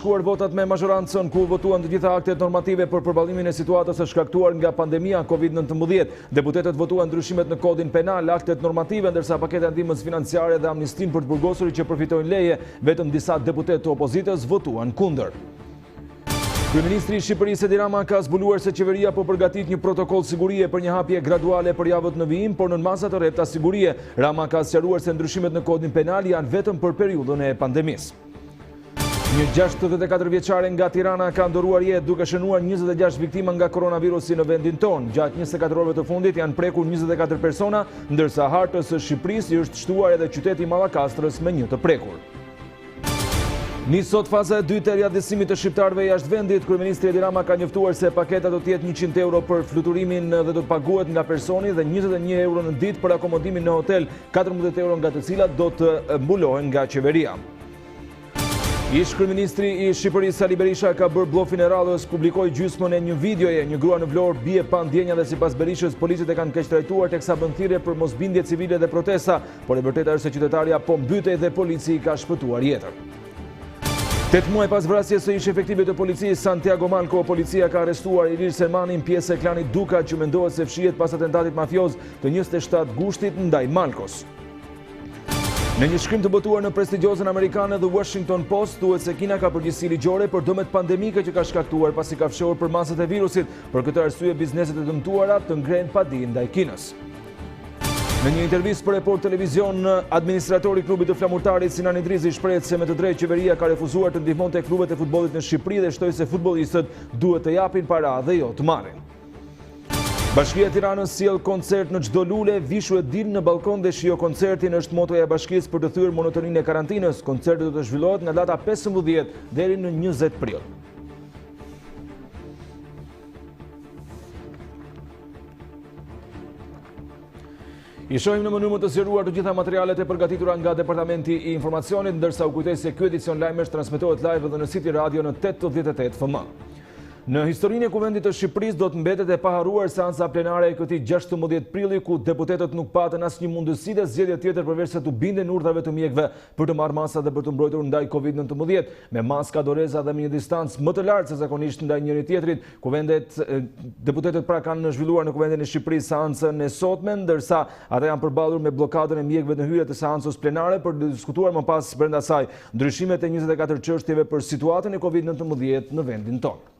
Shkuar votat me mazhorancën ku votuan të gjitha aktet normative për përballimin e situatës së shkaktuar nga pandemia COVID-19. Deputetët votuan ndryshimet në kodin penal, aktet normative, ndërsa paketa e ndihmës financiare dhe amnistin për të burgosurit që përfitojnë leje, vetëm disa deputetë të opozitës votuan kundër. Kryeministri i Shqipërisë Edi Rama ka zbuluar se qeveria po përgatit një protokoll sigurie për një hapje graduale për javët në vijim, por në masa të rrepta sigurie. Rama ka sqaruar se ndryshimet në kodin penal janë vetëm për periudhën e pandemisë. Një 64 vjeçare nga Tirana ka ndoruar jetë duke shënuar 26 viktima nga koronavirusi në vendin tonë. Gjatë 24 orëve të fundit janë prekur 24 persona, ndërsa hartës së Shqipërisë i është shtuar edhe qyteti Mallakastrës me një të prekur. Nis sot faza e dytë e riadësimit të shqiptarëve jashtë vendit. Kryeministri Edi Rama ka njoftuar se paketa do të jetë 100 euro për fluturimin dhe do të paguhet nga personi dhe 21 euro në ditë për akomodimin në hotel, 14 euro nga të cilat do të mbulohen nga qeveria. Ish kryeministri i Shqipërisë Ali Berisha ka bërë bllofin e radhës, publikoi gjysmën e një videoje, një grua në Vlorë bie pa ndjenja dhe sipas Berishës policët e kanë keq trajtuar teksa bën thirrje për mosbindje civile dhe protesta, por e vërteta është se qytetarja po mbytej dhe polici ka shpëtuar jetën. 8 muaj pas vrasjes së ish efektivit të policisë Santiago Malko, policia ka arrestuar Ilir Selmanin, pjesë e klanit Duka, që mendohet se fshihet pas atentatit mafioz të 27 gushtit ndaj Malkos. Në një shkrim të botuar në prestigjozën amerikane The Washington Post, thuhet se Kina ka përgjegjësi ligjore për dëmet pandemike që ka shkaktuar pasi ka fshehur përmasat e virusit. Për këtë arsye bizneset e dëmtuara të ngrenë padi ndaj Kinës. Në një intervistë për Report Televizion, administratori i klubit të flamurtarit Sinan Idrizi shpreh se me të drejtë qeveria ka refuzuar të ndihmonte klubet e futbollit në Shqipëri dhe shtoi se futbollistët duhet të japin para dhe jo të marrin. Bashkia e Tiranës sjell koncert në çdo lule, vishu e dil në balkon dhe shijo koncertin është motoja e bashkisë për të thyer monotoninë e karantinës. Koncerti do të zhvillohet nga data 15 deri në 20 prill. I shohim në mënyrë më të zgjeruar të gjitha materialet e përgatitura nga Departamenti i Informacionit, ndërsa u kujtoj se ky edicion lajmesh transmetohet live edhe në City Radio në 88 FM. Në historinë e Kuvendit të Shqipërisë do të mbetet e paharuar seanca plenare e këtij 16 prilli, ku deputetët nuk patën asnjë mundësi dhe zgjedhje tjetër përveç se të binden urdhrave të mjekëve për të marrë masa dhe për të mbrojtur ndaj COVID-19, me maska, doreza dhe me një distancë më të lartë se zakonisht ndaj njëri tjetrit. Deputetët pra kanë zhvilluar në Kuvendin e Shqipërisë seancën e sotme, ndërsa ata janë përballur me bllokadën e mjekëve në hyrje të seancës plenare për të diskutuar më pas brenda saj ndryshimet e 24 çështjeve për situatën e COVID-19 në vendin tonë.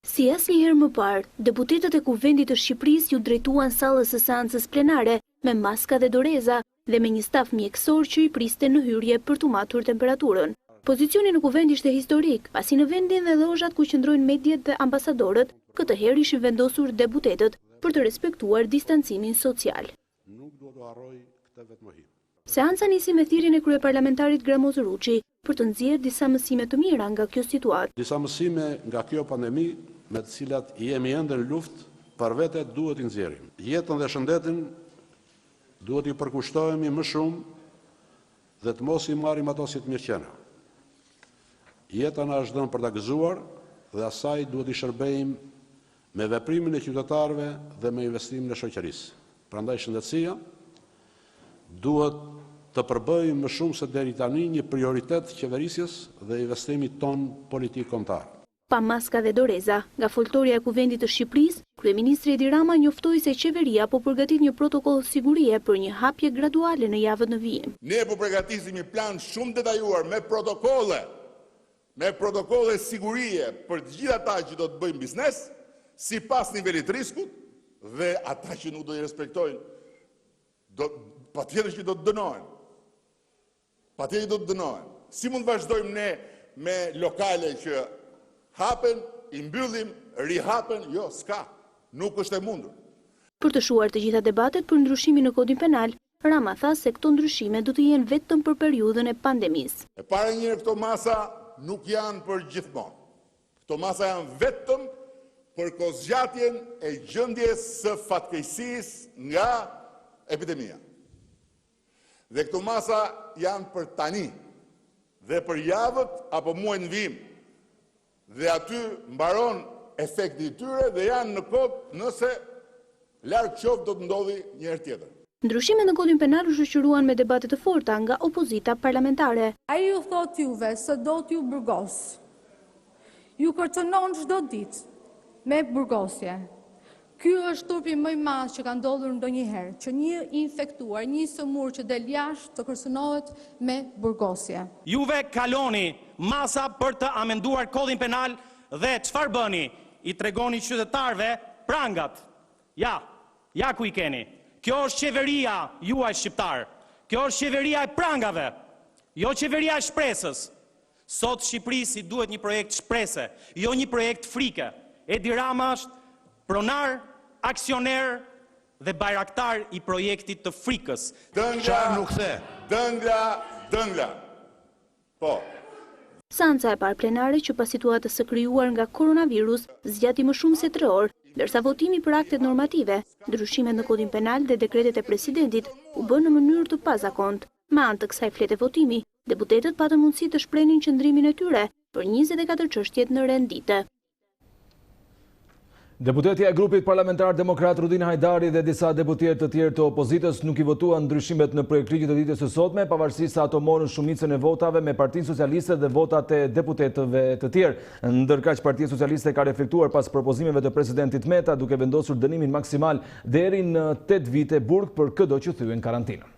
Si asnjëherë më parë, deputetët e Kuvendit të Shqipërisë ju drejtuan sallës së seancës plenare me maska dhe doreza dhe me një staf mjekësor që i priste në hyrje për të matur temperaturën. Pozicioni në Kuvend ishte historik, pasi në vendin dhe lozhat ku qëndrojnë mediat dhe ambasadorët, këtë herë ishin vendosur deputetët për të respektuar distancimin social. Seanca nisi me thirrjen e kryeparlamentarit Gramoz Ruçi për të nxjerrë disa mësime të mira nga kjo situatë. Disa mësime nga kjo pandemi me të cilat jemi ende në luftë, për vete duhet i nxjerrim. Jetën dhe shëndetin duhet i përkushtohemi më shumë dhe të mos i marrim ato si të mirëqenia. Jeta na është dhënë për ta gëzuar dhe asaj duhet i shërbejmë me veprimin e qytetarëve dhe me investimin e shoqërisë. Prandaj shëndetësia duhet të përbëjmë më shumë se deri tani një prioritet qeverisjes dhe investimit ton politik kombëtar. Pa maska dhe doreza, nga foltorja e Kuvendit të Shqipërisë, kryeministri Edi Rama njoftoi se qeveria po përgatit një protokoll sigurie për një hapje graduale në javët në vijim. Ne po përgatisim një plan shumë detajuar me protokolle sigurie për të gjithë ata që do të bëjnë biznes, sipas nivelit të riskut, dhe ata që nuk do i respektojnë, patjetër që do të dënohen. Patjetër do të dënohen. Si mund të vazhdojmë ne me lokale që hapen, i mbyllim, rihapen? Jo, s'ka. Nuk është e mundur. Për të shuar të gjitha debatet për ndryshimin në kodin penal, Rama tha se këto ndryshime do të jenë vetëm për periudhën e pandemisë. E para njëherë këto masa nuk janë për gjithmonë. Këto masa janë vetëm për kozgjatjen e gjendjes së fatkeqësisë nga epidemia. Dhe këto masa janë për tani dhe për javët apo muajin në vijim. Dhe aty mbaron efekti i tyre dhe janë në kod nëse larg qoftë do të ndodhi një herë tjetër. Ndryshimet në kodin penal u shoqëruan me debate të forta nga opozita parlamentare. Ai ju thot juve se do t'ju burgos. Ju kërcënon çdo ditë me burgosje. Ky është turpi më i madh që ka ndodhur ndonjëherë, që një infektuar, një sëmur që del jashtë të kërcënohet me burgosje. Juve kaloni masa për të amenduar kodin penal dhe çfarë bëni? I tregoni qytetarëve prangat. Ja ku i keni. Kjo është qeveria juaj shqiptar. Kjo është qeveria e prangave, jo qeveria e shpresës. Sot Shqipërisë i duhet një projekt shprese, jo një projekt frike. Edi Rama është pronar, aksioner dhe bajraktar i projektit të frikës. Dëngla. Po. Seanca e parë plenare që pas situatës së krijuar nga koronavirus zgjati më shumë se 3 orë, ndërsa votimi për aktet normative, ndryshimet në kodin penal dhe dekretet e presidentit u bën në mënyrë të pazakontë. Me anë të kësaj flete votimi, deputetët patën mundësi të shprehin qëndrimin e tyre për 24 çështjet në rendite. Deputetja e grupit parlamentar demokrat Rudin Hajdari dhe disa deputet të tjerë të opozitës nuk i votuan ndryshimet në projektligjit të ditës së sotme, pavarësisht se ato morën shumicën e votave me Partinë Socialiste dhe votat e deputetëve të tjerë. Ndërkaq Partia Socialiste ka reflektuar pas propozimeve të presidentit Meta, duke vendosur dënimin maksimal deri në 8 vite burg për çdo që thyen karantinën.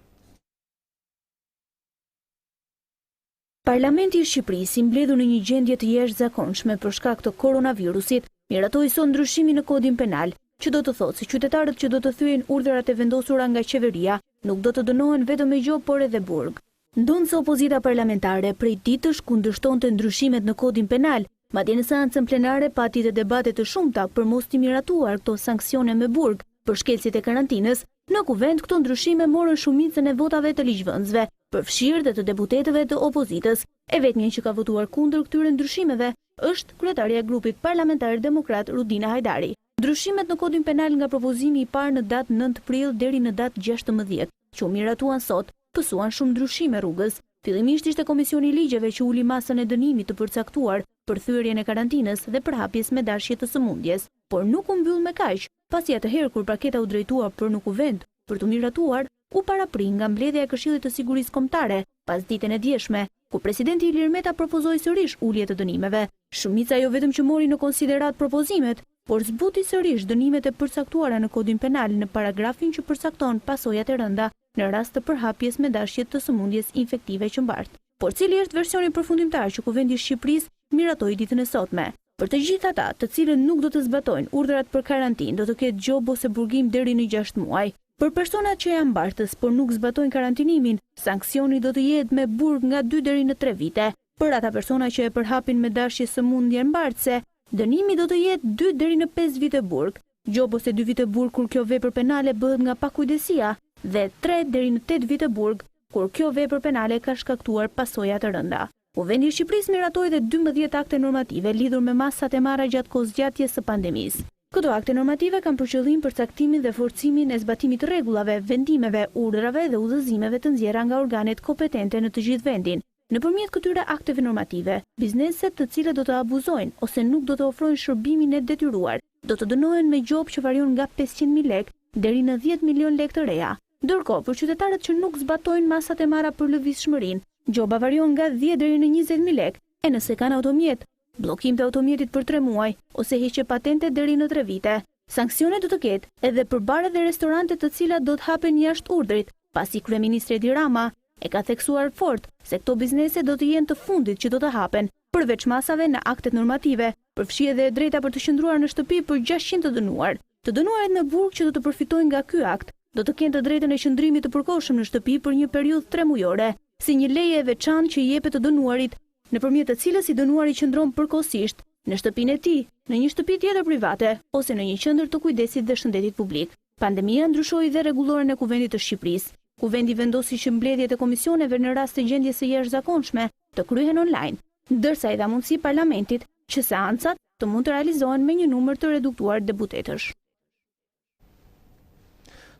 Parlamenti i Shqipërisë, i mbledhur në një gjendje të jashtëzakonshme për shkak të koronavirusit, miratoi sot ndryshimin në kodin penal, që do të thotë se qytetarët që do të thyen urdhërat e vendosura nga qeveria nuk do të dënohen vetëm me gjob, por edhe burg. Ndonse opozita parlamentare prej ditësh kundërshtonte ndryshimet në kodin penal, madje në seancën plenare pati dhe debate të shumta për mos t'i miratuar këto sanksione me burg për shkelësit e karantinës. Në kuvent këto ndryshime morën shumicën e votave të ligjvënësve, përfshirë dhe të deputetëve të opozitës. E vetmja që ka votuar kundër këtyre ndryshimeve është kryetaria e grupit parlamentar demokrat Rudina Hajdari. Ndryshimet në kodin penal nga propozimi i parë në datë 9 prill deri në datë 16, që u miratuan sot, pësuan shumë ndryshime rrugës. Fillimisht ishte Komisioni i Ligjeve që uli masën e dënimit të përcaktuar për thyerjen e karantinës dhe përhapjes me dashje të sëmundjes, por nuk u mbyll me kaq, pasi atëherë kur paketa u drejtua për në kuvent për të miratuar, u paraprin nga mbledhja e Këshillit të Sigurisë Kombëtare pas ditën e djeshme, ku presidenti Ilir Meta propozoi sërish ulje të dënimeve. Shumica jo vetëm që mori në konsiderat propozimet, por zbuti sërish dënimet e përcaktuara në kodin penal në paragrafin që përcakton pasojat e rënda në rast të përhapjes me dashje të sëmundjes infektive që mbart. Por cili është versioni përfundimtar që Kuvendi i Shqipërisë miratoi ditën e sotme? Për të gjithë ata të cilët nuk do të zbatojnë urdhërat për karantinë, do të ketë gjob ose burgim deri në 6 muaj. Për personat që janë mbartës, por nuk zbatojnë karantinimin, sanksioni do të jetë me burg nga 2 deri në 3 vite. Për ata persona që e përhapin me dashje sëmundje mbartëse, dënimi do të jetë 2 deri në 5 vite burg, gjob ose 2 vite burg kur kjo vepër penale bëhet nga pakujdesia dhe 3 deri në 8 vite burg kur kjo vepër penale ka shkaktuar pasoja të rënda. Vendi i Shqipërisë miratoi dhe 12 akte normative lidhur me masat e marra gjatë kohëzgjatjes së pandemisë. Këto akte normative kanë për qëllim përcaktimin dhe forcimin e zbatimit të rregullave, vendimeve, urdhrave dhe udhëzimeve të nxjerra nga organet kompetente në të gjithë vendin. Nëpërmjet këtyre akteve normative, bizneset të cilët do të abuzojnë ose nuk do të ofrojnë shërbimin e detyruar, do të dënohen me gjob që varion nga 500.000 lekë deri në 10 milion lekë të reja. Ndërkohë, për qytetarët që nuk zbatojnë masat e marra për lëvizshmërinë, gjoba varion nga 10 deri në 20.000 lekë, e nëse kanë automjet, bllokim të automjetit për 3 muaj ose heqje patente deri në 3 vite. Sanksione do të ketë edhe për baret dhe restorante të cilat do të hapen jashtë urdhrit, pasi kryeministri Edi Rama e ka theksuar fort se këto biznese do të jenë të fundit që do të hapen. Përveç masave në aktet normative, përfshi edhe drejta për të qëndruar në shtëpi për 600 të dënuar. Të dënuarit në burg që do të përfitojnë nga ky akt, do të kenë të drejtën e qëndrimit të përkohshëm në shtëpi për një periudhë 3 mujore, si një leje e veçantë që i jepet të dënuarit, nëpërmjet të cilës i dënuari qëndron përkohësisht në shtëpinë e tij, në një shtëpi tjetër private ose në një qendër të kujdesit dhe shëndetit publik. Pandemia ndryshoi dhe rregulloren e Kuvendit të Shqipërisë. Kuvendi vendosi që mbledhjet e komisioneve në rast të gjendjes së jashtëzakonshme të kryhen online, ndërsa i dha mundësi parlamentit që seancat të mund të realizohen me një numër të reduktuar deputetësh.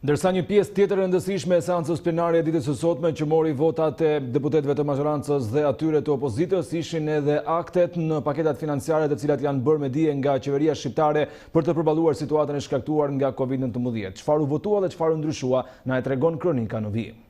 Ndërsa një pjesë tjetër e rëndësishme e seancës plenare e ditës së sotme që mori votat e deputetëve të majorancës dhe atyre të opozitës ishin edhe aktet në paketat financiare të cilat janë bërë me dije nga qeveria shqiptare për të përballuar situatën e shkaktuar nga Covid-19. Çfarë u votua dhe çfarë u ndryshua na e tregon kronika në vijim.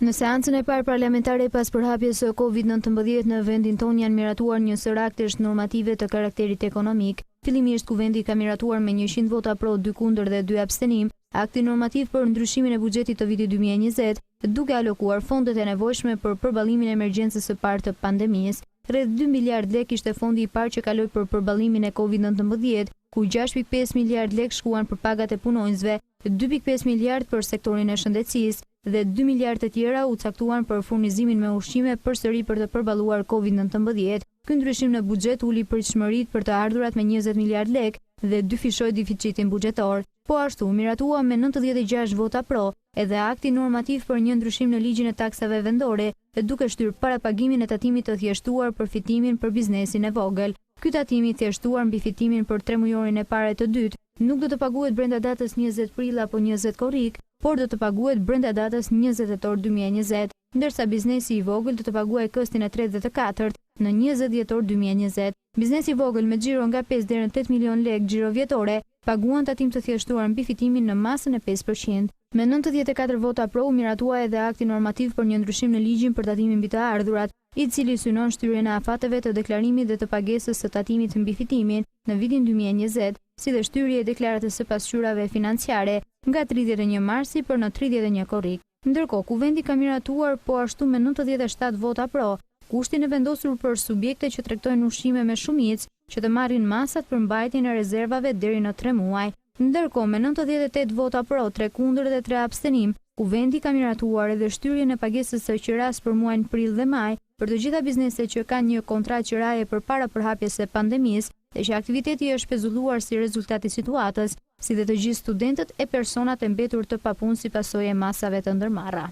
Në seancën e parë parlamentare pas përhapjes së Covid-19 në vendin tonë janë miratuar një sër aktesh normative të karakterit ekonomik. Fillimisht kuvendi ka miratuar me 100 vota pro, 2 kundër dhe 2 abstenim, akti normativ për ndryshimin e buxhetit të vitit 2020, duke alokuar fondet e nevojshme për përballimin e emergjencës së parë të pandemisë. Rreth 2 miliard lek ishte fondi i parë që kaloi për përballimin e Covid-19, ku 6.5 miliard lek shkuan për pagat e punonjësve, 2.5 miliard për sektorin e shëndetësisë dhe 2 miliard të tjera u caktuan për furnizimin me ushqime përsëri për të përballuar Covid-19. Ky ndryshim në buxhet uli pritshmëritë për të ardhurat me 20 miliard lek dhe dyfishoi deficitin buxhetor. Po ashtu miratua me 96 vota pro edhe akti normativ për një ndryshim në ligjin e taksave vendore, duke shtyr parapagimin e tatimit të thjeshtuar për fitimin për biznesin e vogël. Ky tatim i thjeshtuar mbi fitimin për 3 mujorin e parë të dytë nuk do të paguhet brenda datës 20 prill apo 20 korrik, por do të paguhet brenda datës 20 tetor 2020, ndërsa biznesi i vogël do të paguajë këstin e 3 dhe të 4 në 20 dhjetor 2020. Biznesi i vogël me xhiro nga 5 deri në 8 milion lek xhiro vjetore paguan tatim të thjeshtuar mbi fitimin në masën e 5%. Me 94 vota pro u miratua edhe akti normativ për një ndryshim në ligjin për tatimin mbi të ardhurat, i cili synon shtyrjen e afateve të deklarimit dhe të pagesës së tatimit mbi fitimin në vitin 2020, si dhe shtyrje e deklaratës së pasqyrave financiare nga 31 marsi për në 31 korrik. Ndërkohë, kuvendi ka miratuar po ashtu me 97 vota pro, kushtin e vendosur për subjekte që tregtojnë ushqime me shumicë që të marrin masat për mbajtjen e rezervave deri në 3 muaj. Ndërkohë, me 98 vota pro, 3 kundër dhe 3 abstenim, kuvendi ka miratuar edhe shtyrjen e pagesës së qeras për muajin prill dhe maj për të gjitha bizneset që kanë një kontratë qeraje përpara përhapjes së pandemisë dhe që aktiviteti është shpezulluar si rezultat i situatës, si dhe të gjithë studentët e personat e mbetur të papunë si pasojë e masave të ndërmarra.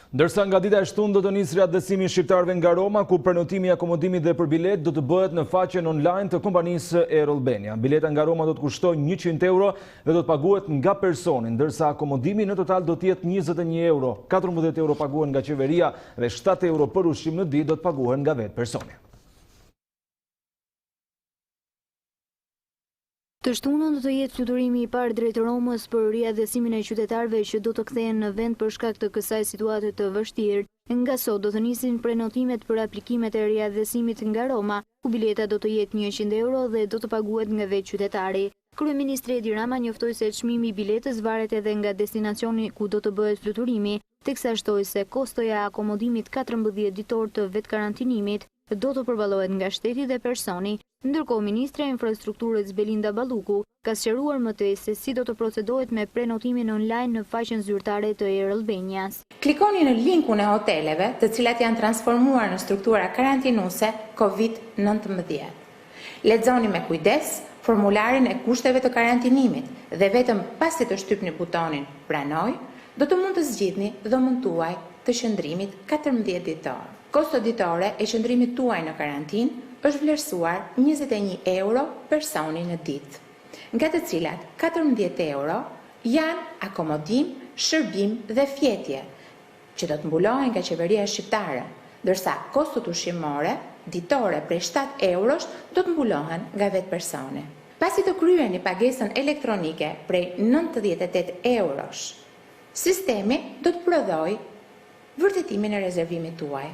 Ndërsa nga dita e shtunë do të nisë riatësimi shqiptarëve nga Roma, ku prenotimi, akomodimi dhe për bilet do të bëhet në faqen online të kompanisë Air Albania. Bileta nga Roma do të kushtojë 100 euro dhe do të paguhet nga personi, ndërsa akomodimi në total do të jetë 21 euro. 14 euro paguhen nga qeveria dhe 7 euro për ushqim në ditë do të paguhen nga vetë personi. Të shtunën do të jetë fluturimi i parë drejt Romës për riadhesimin e qytetarëve që do të kthehen në vend për shkak të kësaj situate të vështirë. Nga sot do të nisin prenotimet për aplikimet e riadhesimit nga Roma, ku bileta do të jetë 100 euro dhe do të paguhet nga vetë qytetari. Kryeministri Edi Rama njoftoi se çmimi i biletës varet edhe nga destinacioni ku do të bëhet fluturimi, teksa shtoi se kostoja e akomodimit 14 ditor të vetë karantinimit do të përballohet nga shteti dhe personi. Ndërkohë, Ministra e Infrastrukturës Belinda Balluku ka sqaruar më tej se si do të procedohet me prenotimin online në faqen zyrtare të Air Albanias. Klikoni në linkun e hoteleve, të cilat janë transformuar në struktura karantinuese COVID-19. Lexoni me kujdes formularin e kushteve të karantinimit dhe vetëm pasi të shtypni butonin Pranoj, do të mund të zgjidhni dhomën tuaj të qëndrimit 14 ditor. Kosto ditore e qëndrimit tuaj në karantinë është vlerësuar 21 euro personi në ditë, nga të cilat 14 euro janë akomodim, shërbim dhe fjetje, që do të mbulohen nga qeveria shqiptare, ndërsa kostot ushqimore ditore prej 7 eurosh do të mbulohen nga vetë personi. Pasi të kryeni pagesën elektronike prej 98 eurosh, sistemi do të prodhoj vërtetimin e rezervimit tuaj,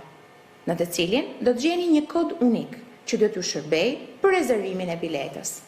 në të cilin do të gjeni një kod unik që do t'ju shërbej për rezervimin e biletës.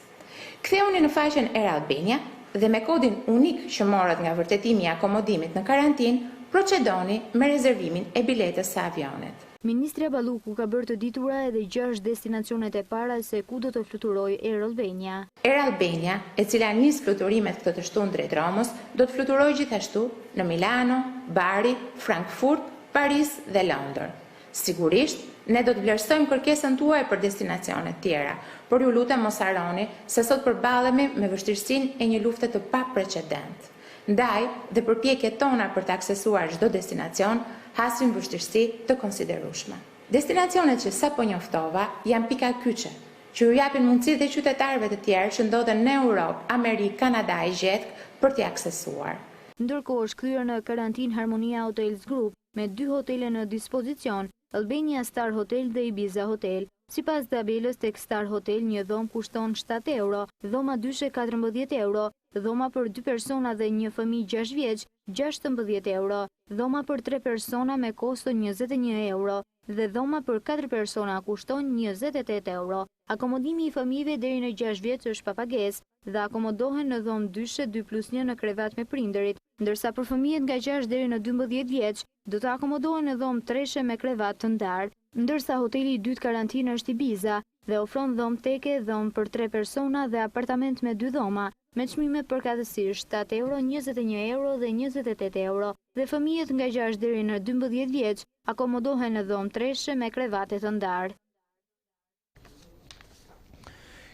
Ktheuni në faqen Air Albania dhe me kodin unik që morët nga vërtetimi i akomodimit në karantinë, procedoni me rezervimin e biletës së avionit. Ministria Balluku ka bërë të ditura edhe 6 destinacionet e para se ku do të fluturojë Air Albania. Air Albania, e cila nis fluturimet këtë të shtunë drejt Romës, do të fluturojë gjithashtu në Milano, Bari, Frankfurt, Paris dhe Londër. Sigurisht, ne do të vlerësojmë kërkesën tuaj për destinacionet tjera, por ju lutem mos harroni se sot përballemi me vështirësinë e një lufte të paprecedent. Ndaj, dhe përpjekjet tona për të aksesuar çdo destinacion hasin vështirësi të konsiderueshme. Destinacionet që sapo njoftova janë pika kyçe, që ju japin mundësi dhe qytetarëve të tjerë që ndodhen në Europë, Amerikë, Kanada e gjethe për t'i aksesuar. Ndërkohë është kthyer në karantinë Harmonia Hotels Group me 2 hotele në dispozicion, Albania Star Hotel dhe Ibiza Hotel. Sipas tabelës tek Star Hotel, një dhomë kushton 7 euro, dhoma dyshe 14 euro, dhoma për 2 persona dhe një fëmijë 6 vjeç 16 euro, dhoma për 3 persona me kosto 21 euro dhe dhoma për 4 persona kushton 28 euro. Akomodimi i fëmijëve deri në 6 vjeç është pa pagesë dhe akomodohen në dhomë dyshe 2+1 në krevat me prindërit, ndërsa për fëmijët nga 6 deri në 12 vjeç do të akomodohen në dhomë treshe me krevat të ndarë, ndërsa hoteli i dytë karantinë është Ibiza dhe ofron dhomë teke, dhomë për 3 persona dhe apartament me 2 dhoma, me çmime përkatësisht 7 euro, 21 euro dhe 28 euro, dhe fëmijët nga 6 deri në 12 vjeç akomodohen në dhomë treshe me krevate të ndarë.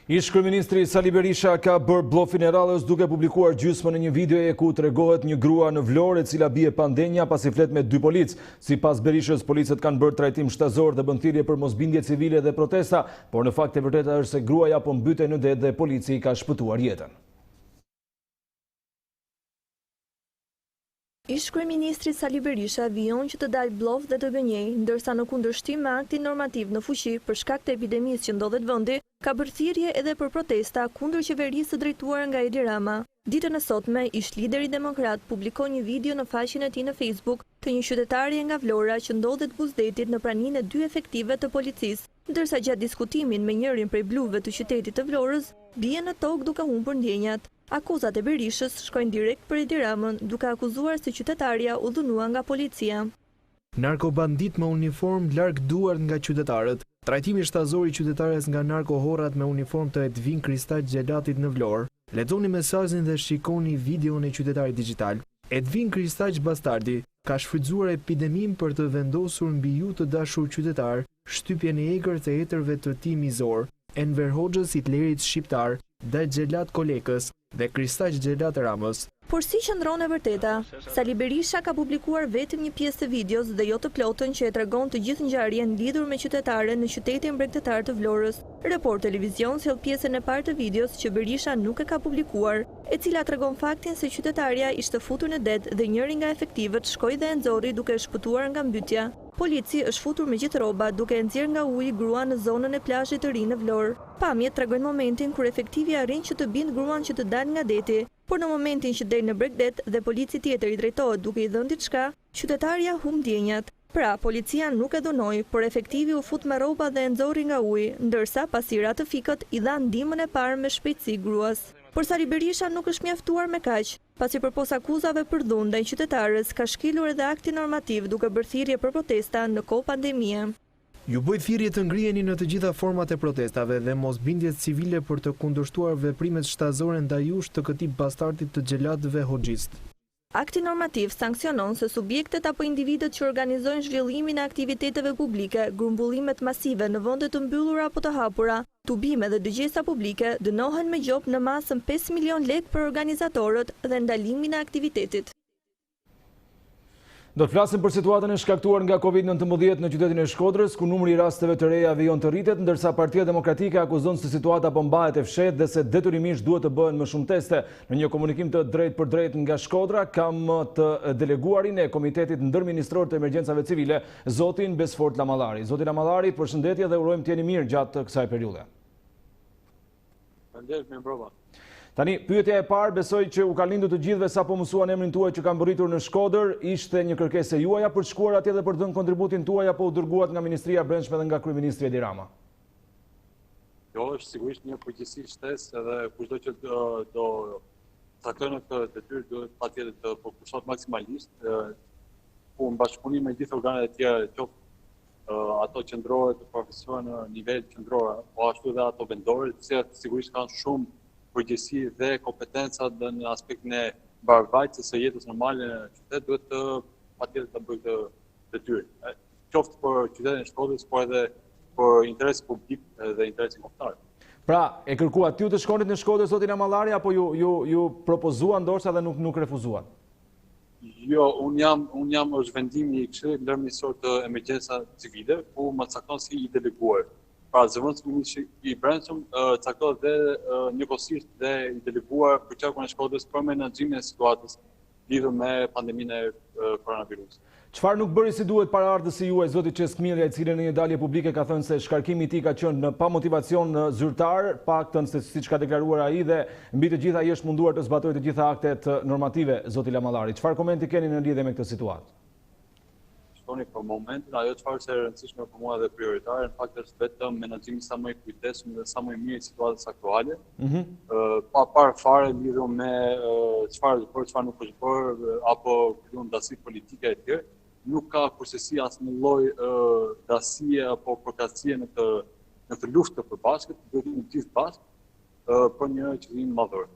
Ish kryeministri Sali Berisha ka bërë bllofin e radhës duke publikuar gjysmën e një videoje ku tregohet një grua në Vlorë e cila bie pa ndenja pasi flet me 2 policë. Sipas Berishës, policët kanë bërë trajtim shtazor dhe bën thirrje për mosbindje civile dhe protesta, por në fakt e vërteta është se gruaja po mbytej në det dhe polici ka shpëtuar jetën. Ish kryeministri Sali Berisha vijon që të dalë bllov dhe të gënjej, ndërsa në kundërshtim me aktin normativ në fuqi për shkak të epidemisë që ndodhet vendi, ka bërë thirrje edhe për protesta kundër qeverisë së drejtuar nga Edi Rama. Ditën e sotme, ish lideri demokrat publikoi një video në faqen e tij në Facebook të një qytetare nga Vlora që ndodhet buzdetit në praninë e 2 efektive të policisë, ndërsa gjatë diskutimin me njërin prej bluve të qytetit të Vlorës, bie në tokë duke humbur ndjenjat. Akuzat e Berishës shkojnë direkt për Edi Ramën, duke akuzuar se qytetarja u dhunua nga policia. Narkobandit me uniform larg duart nga qytetarët. Trajtimi shtazor i qytetares nga narkohorrat me uniform të Edvin Kristaq Gjelatit në Vlorë. Lexoni mesazhin dhe shikoni videon e qytetarit digjital. Edvin Kristaq Bastardi ka shfrytzuar epidemin për të vendosur mbi ju të dashur qytetar shtypjen e egër të etërve të tij mizor, Enver Hoxhës Hitlerit shqiptar, Dal Gjelat Kolekës dhe Kristaq Gjelat Ramës. Por si qëndron e vërteta? Sali Berisha ka publikuar vetëm një pjesë të videos dhe jo të plotën që e tregon të gjithë ngjarjen lidhur me qytetaren në qytetin mbretëtar të Vlorës. Report Televizion sjell pjesën e parë të videos që Berisha nuk e ka publikuar, e cila tregon faktin se qytetarja ishte futur në det dhe njëri nga efektivët shkoi dhe e nxorri duke e shpëtuar nga mbytja. Polici është futur me gjithë rroba duke e nxjerrë nga uji gruan në zonën e plazhit të ri në Vlorë. Pamjet tregojnë momentin kur efektivi arrin që të bind gruan që të dalë nga deti, por në momentin që del në bregdet dhe polici tjetër i drejtohet duke i dhënë diçka, qytetarja humb ndjenjat. Pra, policia nuk e dhunoi, por efektivi u fut me rroba dhe e nxorri nga uji, ndërsa pasi ra të fikët i dha ndihmën e parë me shpejtësi gruas. Por Sali Berisha nuk është mjaftuar me kaq, pasi përpos akuzave për dhunë ndaj qytetarës ka shkelur edhe akti normativ duke bërë thirrje për protesta në kohë pandemie. Ju bëj thirrje të ngriheni në të gjitha format e protestave dhe mos bindjes civile për të kundërshtuar veprimet shtazore ndaj jush të këtij bastardi të xhelatëve hoxhist. Akti normativ sankcionon se subjektet apo individët që organizojnë zhvillimin e aktiviteteve publike, grumbullimet masive në vende të mbyllura apo të hapura, tubime dhe dëgjesa publike dënohen me gjop në masën 5 milion lekë për organizatorët dhe ndalimin e aktivitetit. Do të flasim për situatën e shkaktuar nga Covid-19 në qytetin e Shkodrës, ku numri i rasteve të reja vijon të rritet, ndërsa Partia Demokratike akuzon se situata po mbahet e fshehtë dhe se detyrimisht duhet të bëhen më shumë teste. Në një komunikim të drejt për drejt nga Shkodra, kam të deleguarin e Komitetit Ndërministror të Emergjencave Civile, zotin Besfort Lamallari. Zoti Lamallari, përshëndetje dhe urojmë t'jeni mirë gjatë kësaj periudhe. Tani, pyetja e parë, besoj që u ka lindur të gjithëve sa po mësuan emrin tuaj që kanë bërritur në Shkodër, ishte një kërkesë e juaja për të shkuar atje dhe për të dhënë kontributin tuaj apo u dërguat nga Ministria e Brendshme dhe nga Kryeministri Edi Rama? Jo, është sigurisht një përgjegjësi shtesë edhe kushdo që do takojnë këtë detyrë duhet patjetër të përkushtohet maksimalisht, ku në bashkëpunim me gjithë organet e tjera, qoftë ato qendrore të profesion në nivel qendror, po ashtu edhe ato vendore, të cilat sigurisht kanë shumë përgjegjësi dhe kompetencat dhe në aspektin e mbarvajtjes së jetës normale në qytet, duhet të patjetër të bëjë këtë detyrë. Qoftë për qytetin e Shkodrës, por edhe për interes publik dhe interesin kombëtar. Pra, e kërkuat ju të shkonit në Shkodër, zoti Lamallari, apo ju propozuan ndoshta dhe nuk refuzuan? Jo, unë jam është vendimi i Këshillit Ndërministror të Emergjencave Civile, ku më cakton si i deleguar. pra zëvendësi ministri i brendshëm caktohet dhe njëkohësisht dhe i deleguar për qarkun e Shkodrës për menaxhimin e situatës lidhur me pandeminë e koronavirusit. Çfarë nuk bëri si duhet paraardhësi si juaj, zoti Çeskmilja, i cili në një dalje publike ka thënë se shkarkimi i tij ka qenë pa motivacion zyrtar, paktën se siç ka deklaruar ai, dhe mbi të gjitha ai është munduar të zbatojë të gjitha aktet normative, zoti Lamallari. Çfarë komenti keni në lidhje me këtë situatë? Shkoni për momentin, ajo çfarë është e rëndësishme për mua dhe prioritare, në fakt është vetëm menaxhimi sa më i kujdesshëm dhe sa më i mirë i situatës aktuale. Pa parë fare lidhur me çfarë nuk është bërë apo ndasi politike e tjerë. Nuk ka kursesi asnjë lloj dasie apo përkatësie në të luftë të përbashkët, duhet të gjithë bashkë për një qëllim madhor.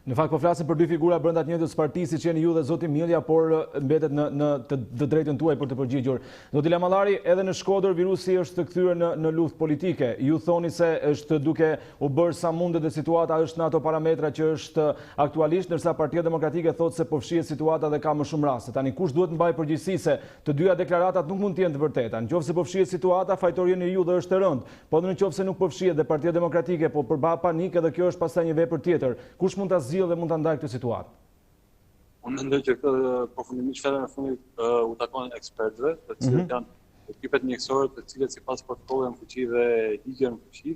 Në fakt po flasim për dy figura brenda të njëjtës partisë, që jeni ju dhe zoti Milja, por mbetet në të drejtën tuaj për të përgjigjur. Zoti Lamallari, edhe në Shkodër virusi është të kthyer në luftë politike. Ju thoni se është duke u bërë sa mundet dhe situata është në ato parametra që është aktualisht, ndërsa Partia Demokratike thotë se po fshihet situata dhe ka më shumë raste. Tani kush duhet mbajë përgjegjësi se të dyja deklaratat nuk mund të jenë të vërteta. Nëse po fshihet situata, fajtoria e ju dhe është e rëndë. Po nëse nuk po fshihet dhe Partia Demokratike po përball panikë, edhe kjo është pastaj një vepër tjetër. Kush mund ta dhe mund të ndaj këtë situatë? Unë mendoj që këtë përfundimisht fjalën e fundit u takon ekspertëve, të cilët janë ekipet mjekësore, të cilët sipas protokollit në fuqi dhe ligjit në fuqi,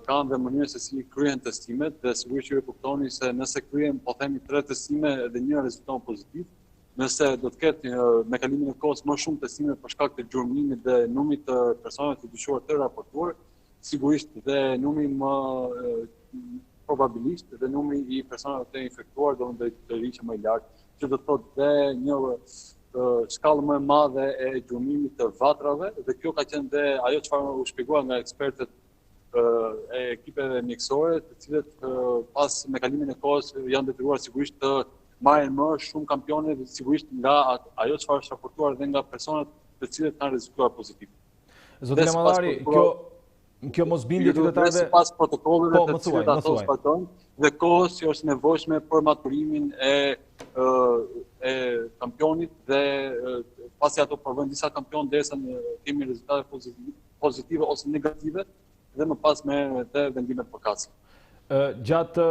kanë dhe mënyrë se si kryhen testimet, dhe sigurisht ju e kuptoni se nëse kryhen, po themi 3 testime dhe një rezulton pozitiv, nëse do të ketë me kalimin e kohës më shumë testime për shkak të gjurmërimit dhe numrit të personave të dyshuar të raportuar, sigurisht dhe numri më probabilisht dhe numri i personave të infektuar do të rriqë më i lartë, që do të thotë dhe një shkallë më e madhe e gjurmimit të vatrave, dhe kjo ka qenë dhe ajo çfarë u shpjegua nga ekspertët e ekipeve mjekësore, të cilët pas me kalimin e kohës janë detyruar sigurisht të marrin më shumë kampione, sigurisht nga ajo çfarë është raportuar dhe nga personat të cilët kanë rezultuar pozitiv. Zoti Lamallari, kjo mosbindje qytetarëve sipas protokolleve të cilat ato zbatojnë dhe kohës që është nevojshme për maturimin e kampionit dhe pasi ato provojnë disa kampion derisa kemi rezultate pozitive ose negative dhe më pas me të vendimet përkatëse. Gjatë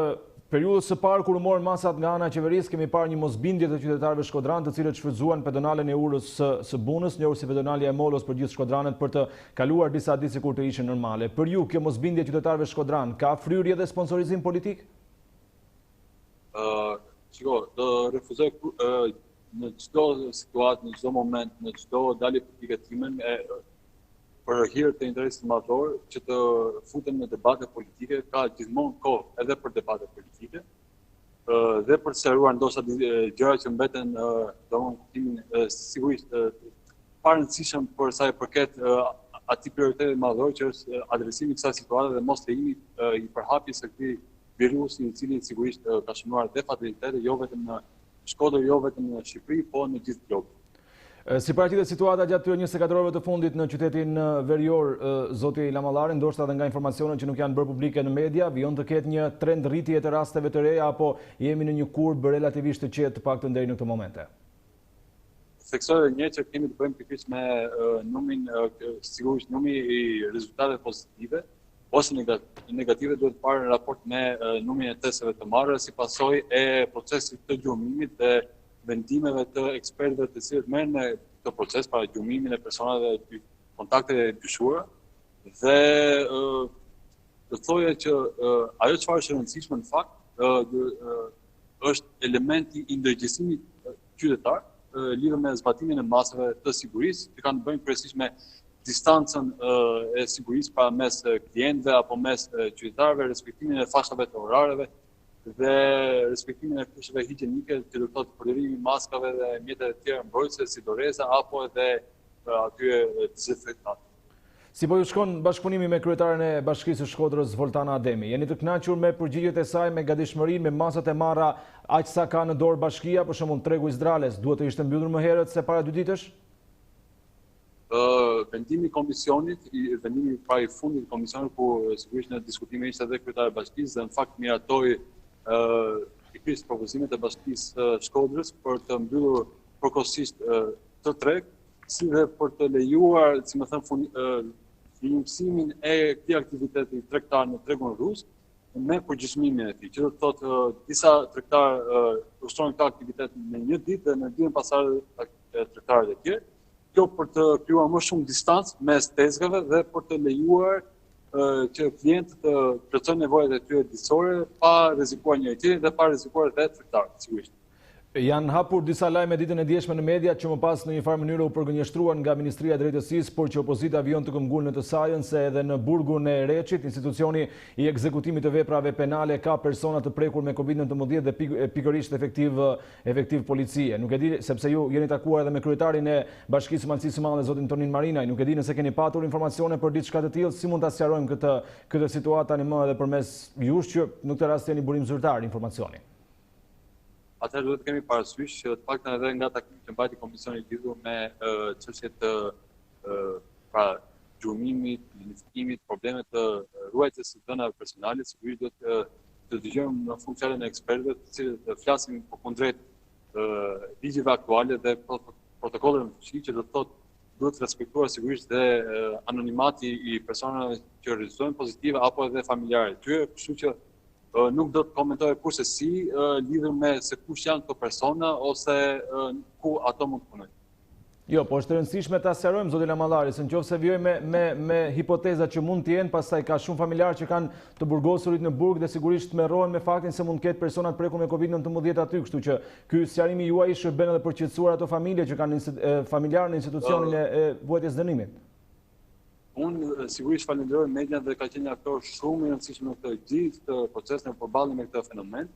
periudhës së parë kur u morën masat nga ana e qeverisë, kemi parë një mosbindje të qytetarëve shkodran, të cilët shfrytzuan pedonalen e urës së Bunës, njohur si pedonalja e Molos për gjithë shkodranet, për të kaluar disa ditë sikur të ishin normale. Për ju, kjo mosbindje e qytetarëve shkodran ka fryrje dhe sponsorizim politik? Do refuzoj në çdo situatë, në çdo moment, në çdo dalje politike timen për hir të interesit madhor që të futen në debate politike, ka gjithmonë kohë edhe për debate politike dhe për të sqaruar ndoshta gjëra që mbeten sigurisht pa rëndësishëm për sa i përket atij prioriteti madhor që është adresimi i kësaj situate dhe mos lejimi i përhapjes së këtij virusi, i cili sigurisht ka shënuar dhe fatalitete jo vetëm në Shkodër, jo vetëm në Shqipëri, po në gjithë globin. Si paraqitet situata gjatë këtyre 24 orëve të fundit në qytetin verior, zoti Lamallari, ndoshta edhe nga informacionet që nuk janë bërë publike në media, vijon të ketë një trend rritje të rasteve të reja apo jemi në një kurbë relativisht të qetë paktën deri në këtë momente? Theksoj një që kemi të bëjmë pikërisht me numrin, sigurisht numri i rezultateve pozitive ose negative duhet parë në raport me numrin e testeve të marrë si pasojë e procesit të gjurmimit dhe vendimeve të ekspertëve të cilët merren në këtë proces para gjumimin e personave të kontakteve të dyshuara dhe do të thoya që ajo çfarë është e rëndësishme në fakt është elementi i ndërgjegjësimit qytetar lidhur me zbatimin e masave të sigurisë që kanë të bëjnë kryesisht me distancën e sigurisë para mes klientëve apo mes qytetarëve, respektimin e fashave të orareve dhe respektimin e kushteve higjienike, që do të thotë përdorimi i maskave dhe mjeteve të tjera mbrojtëse si doreza apo edhe atyre dezinfektantë. Si po ju shkon bashkëpunimi me kryetaren e Bashkisë së Shkodrës Voltana Ademi? Jeni të kënaqur me përgjigjet e saj, me gatishmërinë, me masat e marra aq sa ka në dorë bashkia, për shembull tregu i Zdrales, duhet të ishte mbyllur më herët se para 2 ditësh? Vendimi i komisionit, vendimi pra i fundit i komisionit ku sigurisht në diskutime ishte edhe kryetari i Bashkisë dhe në fakt miratoi pikërisht propozimet e Bashkisë së Shkodrës për të mbyllur përkohësisht të treg, si dhe për të lejuar, si më thënë, linjësimin e këtij aktiviteti tregtar në tregun rus me përgjysmimin e tij, që do të thotë disa tregtarë ushtrojnë këtë aktivitet në një ditë dhe në ditën pasardhë tregtarët e tjerë. Kjo për të krijuar më shumë distancë mes tezgave dhe për të lejuar që klientët të plotësojnë nevojat e tyre ditësore pa rrezikuar njëri tjetrin dhe pa rrezikuar edhe tregtarët, sigurisht. Janë hapur disa lajme ditën e dieshme në media që më pas në një farë mënyrë u përgënjeshtruan nga Ministria e Drejtësisë, por që opozita vijon të këmbgulën në të sajën se edhe në burgun e Reçit, institucioni i ekzekutimit të veprave penale ka persona të prekur me COVID-19 dhe pikërisht efektiv policie. Nuk e di sepse ju jeni takuar edhe me kryetarin e Bashkisë së Malësisë së Madhe, zotin Tonin Marinaj, nuk e di nëse keni patur informacione për diçka të tillë, si mund ta sqarojmë këtë situatë tani më edhe përmes jush që në këtë rast jeni burim zyrtar informacioni. Atëherë duhet kemi parasysh që të paktën edhe nga takimi që mbajti komisioni i lidhur me çështjet të gjurmimit, planifikimit, problemet të ruajtjes së dhënave personale, sigurisht duhet të dëgjojmë në funksionin e ekspertëve, të cilët të flasin përkundrejt ligjeve aktuale dhe protokolleve në fuqi, që do të thotë duhet të respektuar sigurisht dhe anonimati i personave që rezultojnë pozitive apo edhe familjarët e tyre, kështu që nuk do të komentoj kurse si lidhur me se kush janë këto persona ose ku ato mund të punojnë. Jo, po është e rëndësishme ta sqarojmë zoti Lamallari, se nëse vijojmë me hipoteza që mund të jenë, pastaj ka shumë familjarë që kanë të burgosurit në burg dhe sigurisht merrohen me faktin se mund të ketë persona të prekur me COVID-19 aty, kështu që ky sqarimi juaj shërben edhe për të qetësuar ato familje që kanë familjarë në institucionin e vuajtjes dënimit. Unë sigurisht falenderoj median dhe ka qenë një aktor shumë i rëndësishëm në këtë gjithë të procesin e përballjes me këtë fenomen,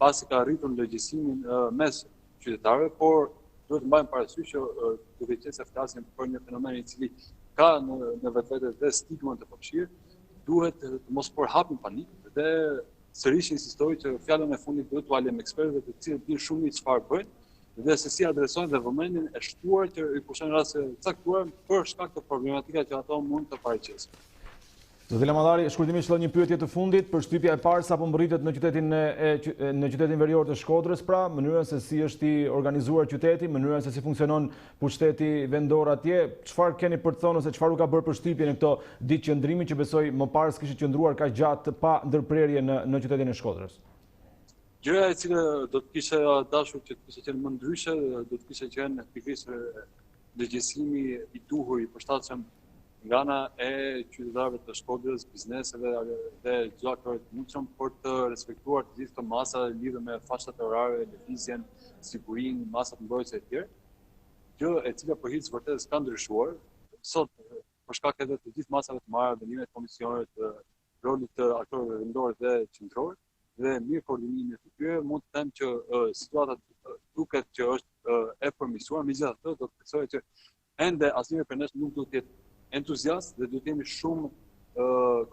pasi ka arritur ndërgjegjësimin mes qytetarëve, por duhet të mbajmë parasysh që duke qenë se flasim për një fenomen i cili ka në vetvete dhe stigmën të përfshirë, duhet të mos përhapim panik dhe sërish insistoj që fjalën e fundit duhet t'u lëm ekspertëve të cilët dinë shumë mirë çfarë bëjnë dhe se si adresojnë dhe vëmendjen e shtuar që i kushtojnë raste caktuar për shkak të problematika që ato mund të paraqesin. Zoti Lamallari, shkurtimisht një pyetje të fundit për shtypja e parë sapo mbërritet në qytetin verior të Shkodrës, pra mënyra se si është i organizuar qyteti, mënyra se si funksionon pushteti vendor atje, çfarë keni për të thënë ose çfarë u ka bërë për shtypjen e këto ditë qëndrimi që besoj më parë s'kishte qëndruar kaq gjatë pa ndërprerje në qytetin e Shkodrës? Gjëra e cila do të kishe dashur që të kishte qenë më ndryshe, do të kishte qenë pikërisht ndërgjegjësimi i duhur i përshtatshëm nga ana e qytetarëve të Shkodrës, bizneseve dhe çdo aktor të mundshëm për të respektuar të gjithë këto masa lidhur me fashtat orare, lëvizjen, sigurinë, masat mbrojtëse e tjerë. Gjë e cila për hir të vërtetës ka ndryshuar. Sot për shkak edhe të gjithë masave të marra, vendimet e komisionit, rolit të aktorëve vendor dhe qendror, dhe mirë koordinimin e tyre, mund të them që situata duket që është e përmirësuar, megjithatë do të theksoj që ende asnjëri prej nesh nuk do të jetë entuziast dhe do të jemi shumë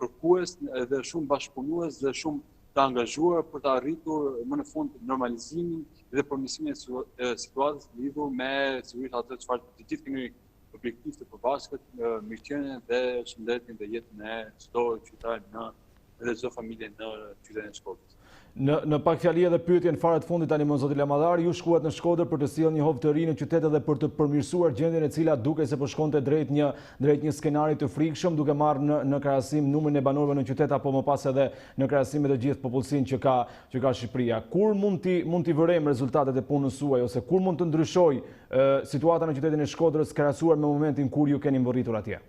kërkues dhe shumë bashkëpunues dhe shumë të angazhuar për të arritur më në fund normalizimin dhe përmirësimin e situatës lidhur me sigurisht atë çfarë të gjithë kemi objektiv të përbashkët, mirëqenien dhe shëndetin dhe jetën e çdo qytetari dhe çdo familje në qytetin e Shkodrës. Në pak fjali edhe pyetjen fare të fundit tani më zoti Lamallari, ju shkuat në Shkodër për të sjellë një hovë të ri në qytet edhe për të përmirësuar gjendjen e cila duke se po shkonte drejt një skenari të frikshëm, duke marrë në krahasim numrin e banorëve në qytet apo më pas edhe në krahasim me të gjithë popullsinë që ka Shqipëria. Kur mund t'i vërejmë rezultatet e punës suaj ose kur mund të ndryshojë situata në qytetin e Shkodrës krahasuar me momentin kur ju keni mbërritur atje?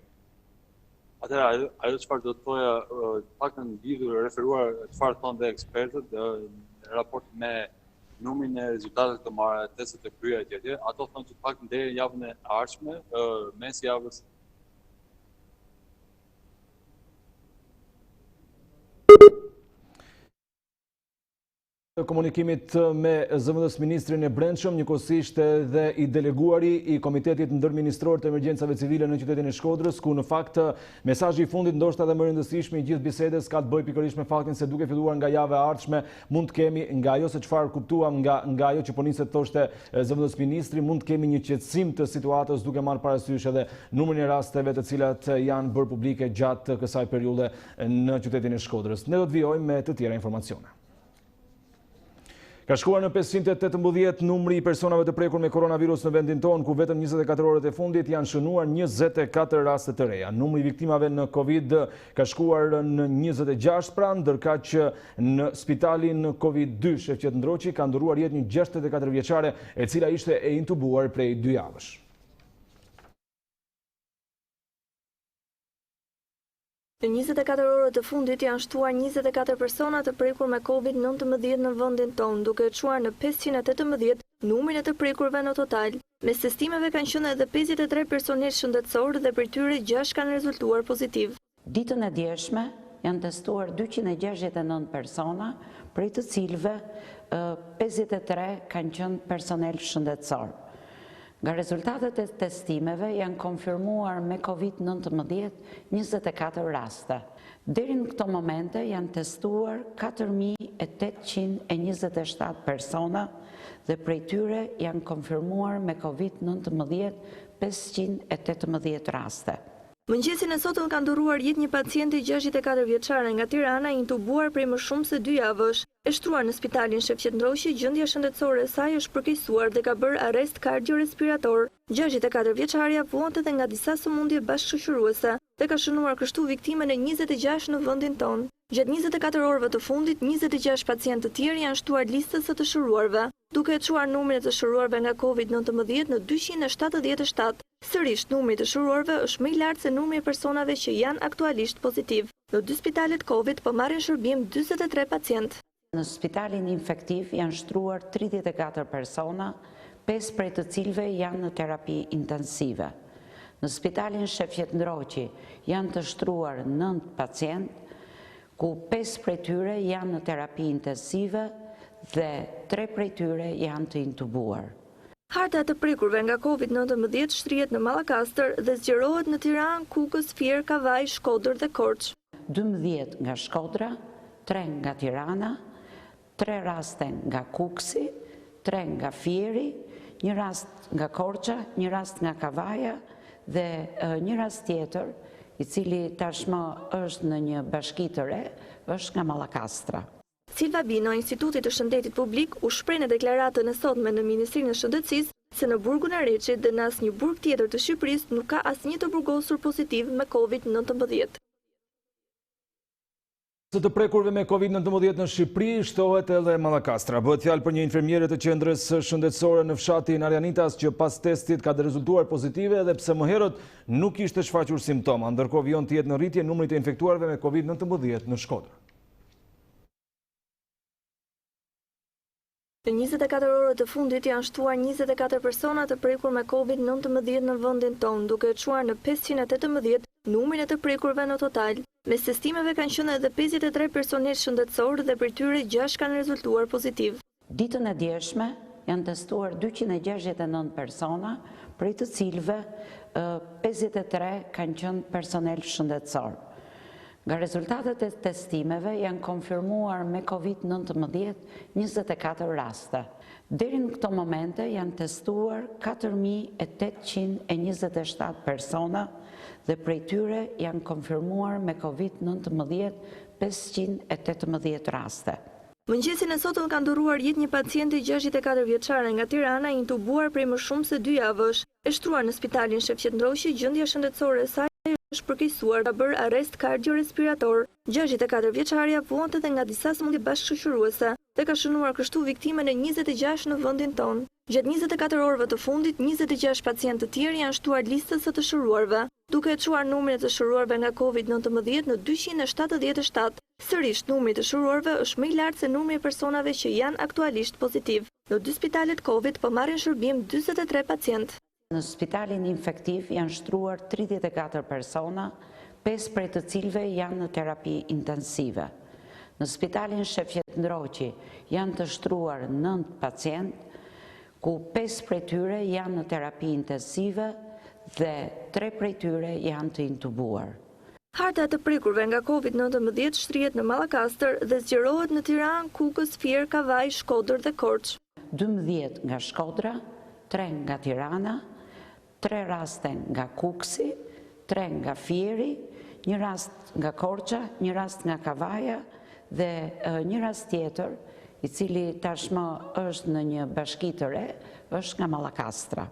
Atëherë, ajo çfarë do të thoja, paktën lidhur referuar çfarë thonë dhe ekspertët në raport me numrin e rezultateve të marra, testet e kryera etj. Ato thonë që paktën deri javën e ardhshme, mes javës komunikimit me zëvendës ministrin e Brendshëm, njëkohësisht edhe i deleguari i Komitetit Ndërministror të Emergjencave Civile në qytetin e Shkodrës, ku në fakt mesazhi i fundit ndoshta edhe më rëndësishëm i gjithë bisedës ka të bëjë pikërisht me faktin se duke filluar nga java e ardhshme mund të kemi nga ajo se çfarë kuptuam nga ajo që po niset thoshte zëvendës ministri, mund të kemi një qetësim të situatës duke marrë parasysh edhe numrin e rasteve të cilat janë bërë publike gjatë kësaj periudhe në qytetin e Shkodrës. Ne do të vijojmë me të tjera informacione. Ka shkuar në 518 numri i personave të prekur me koronavirus në vendin tonë, ku vetëm 24 orët e fundit janë shënuar 24 raste të reja. Numri i viktimave në Covid ka shkuar në 26 pranë, ndërka që në spitalin Covid-2 Shef Qendroqi ka ndëruar jetë një 64 vjeçare, e cila ishte e intubuar prej 2 javësh. Në 24 orët të fundit janë shtuar 24 persona të prekur me Covid-19 në vendin tonë, duke e çuar në 518 numrin e të prekurve në total. Mes testimeve kanë qenë edhe 53 personel shëndetësor dhe prej tyre 6 kanë rezultuar pozitiv. Ditën e djeshme janë testuar 269 persona, prej të cilëve 53 kanë qenë personel shëndetësor. Nga rezultatet e testimeve janë konfirmuar me Covid-19 24 raste. Deri në këto momente janë testuar 4.827 persona dhe prej tyre janë konfirmuar me Covid-19 518 raste. Mëngjesin e sotëm ka ndëruar jetë një pacienti 64 vjeçare nga Tirana, intubuar prej më shumë se 2 javësh. E shtruar në spitalin Shef Qendroqi, gjendja shëndetësore e saj është përkeqësuar dhe ka bërë arrest kardiorespirator. 64 vjeçaria vuan edhe nga disa sëmundje bashkëshoqëruese dhe ka shënuar kështu viktimen e 26 në vendin tonë. Gjatë 24 orëve të fundit, 26 pacientë të tjerë janë shtuar listës së të shëruarve, duke e çuar numrin e të shëruarve nga Covid-19 në 277. Sërish, numri i të shëruarve është më i lartë se numri i personave që janë aktualisht pozitiv. Në 2 spitalet Covid po marrin shërbim 43 pacientë. Në spitalin infektiv janë shtruar 34 persona, 5 prej të cilëve janë në terapi intensive. Në spitalin Shef Qendroqi janë të shtruar 9 pacientë, ku 5 prej tyre janë në terapi intensive dhe 3 prej tyre janë të intubuar. Harta të prekurve nga Covid-19 shtrihet në Mallakastër dhe zgjerohet në Tiranë, Kukës, Fier, Kavaj, Shkodër dhe Korçë. 12 nga Shkodra, 3 nga Tirana, 3 raste nga Kuksi, 3 nga Fieri, 1 rast nga Korça, 1 rast nga Kavaja dhe 1 rast tjetër, i cili tashmë është në një bashki të re, është nga Mallakastra. Silva Bino, Instituti të Shëndetit Publik, u shpreh në deklaratën e sotme në Ministrinë e Shëndetësisë se në burgun e Reçit dhe në asnjë burg tjetër të Shqipërisë nuk ka asnjë të burgosur pozitiv me Covid-19. Së të prekurve me Covid-19 në Shqipëri shtohet edhe Mallakastra. Bëhet fjalë për një infermiere të qendrës shëndetësore në fshatin Arianitas që pas testit ka rezultuar pozitive edhe pse më herët nuk ishte shfaqur simptoma, ndërkohë vijon të jetë në rritje numri të infektuarve me Covid-19 në Shkodër. Në 24 orët të fundit janë shtuar 24 persona të prekur me Covid-19 në vendin tonë, duke e çuar në 518 numrin e të prekurve në total. Mes testimeve kanë qenë edhe 53 personel shëndetësor dhe prej tyre 6 kanë rezultuar pozitiv. Ditën e djeshme janë testuar 269 persona, prej të cilëve 53 kanë qenë personel shëndetësor. Nga rezultatet e testimeve janë konfirmuar me Covid-19 24 raste. Deri në këto momente janë testuar 4.827 persona dhe prej tyre janë konfirmuar me Covid-19 518 raste. Mëngjesin e sotëm ka ndëruar jetë një pacienti 64 vjeçare nga Tirana, intubuar prej më shumë se 2 javësh. E shtruar në spitalin Shef Qendroqi, gjendja shëndetësore e saj është përkeqësuar, ka bërë arrest kardiorespirator. 64 vjeçaria vuan edhe nga disa sëmundje bashkëshoqëruese dhe ka shënuar kështu viktimen e 26 në vendin tonë. Gjatë 24 orëve të fundit, 26 pacientë të tjerë janë shtuar listës së të shëruarve, duke e çuar numrin e të shëruarve nga Covid-19 në 277. Sërish, numri i të shëruarve është më i lartë se numri i personave që janë aktualisht pozitiv. Në 2 spitalet Covid po marrin shërbim 43 pacientë. Në spitalin infektiv janë shtruar 34 persona, 5 prej të cilëve janë në terapi intensive. Në spitalin Shef Qendroqi janë të shtruar 9 pacientë, ku 5 prej tyre janë në terapi intensive dhe 3 prej tyre janë të intubuar. Harta të prekurve nga Covid-19 shtrihet në Mallakastër dhe zgjerohet në Tiranë, Kukës, Fier, Kavaj, Shkodër dhe Korçë. 12 nga Shkodra, 3 nga Tirana, 3 raste nga Kuksi, 3 nga Fieri, 1 rast nga Korça, 1 rast nga Kavaja dhe 1 rast tjetër, i cili tashmë është në një bashki të re, është nga Mallakastra.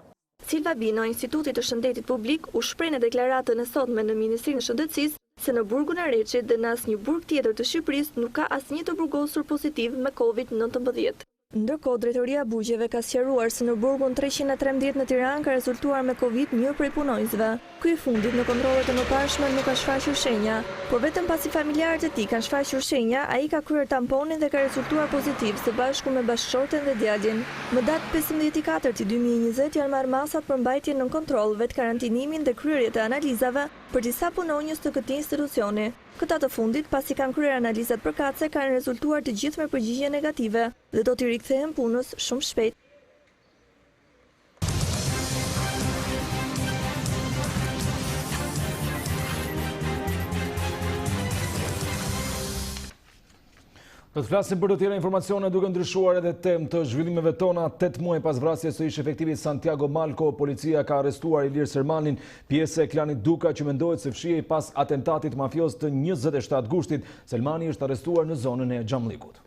Silva Bino, Institutit të Shëndetit Publik, u shpreh në deklaratën e sotme në Ministrinë e Shëndetësisë se në burgun e Reçit dhe në asnjë burg tjetër të Shqipërisë nuk ka asnjë të burgosur pozitiv me COVID-19. Ndërkohë, drejtoria e burgjeve ka sqaruar se në burgun 313 në Tiranë ka rezultuar me Covid një prej punonjësve. Ky i fundit në kontrollet e mëparshme nuk ka shfaqur shenja, por vetëm pasi familjarët e tij kanë shfaqur shenja, ai ka kryer tamponin dhe ka rezultuar pozitiv së bashku me bashkëshorten dhe djalin. Më datë 15/4/2020 janë marrë masat për mbajtjen në kontroll, vetë karantinimin dhe kryerjet e analizave për disa punonjës të këtij institucioni. Këta të fundit, pasi kanë kryer analizat përkatëse, kanë rezultuar të gjithë me përgjigje negative dhe do t'i rikthehen punës shumë shpejt. Do të flasim për të tjera informacione duke ndryshuar edhe temë të zhvillimeve tona. 8 muaj pas vrasjes së ish efektivit Santiago Malko, policia ka arrestuar Ilir Selmanin, pjesë e klanit Duka që mendohet se fshihej pas atentatit mafios të 27 gushtit. Selmani është arrestuar në zonën e Xhamllikut.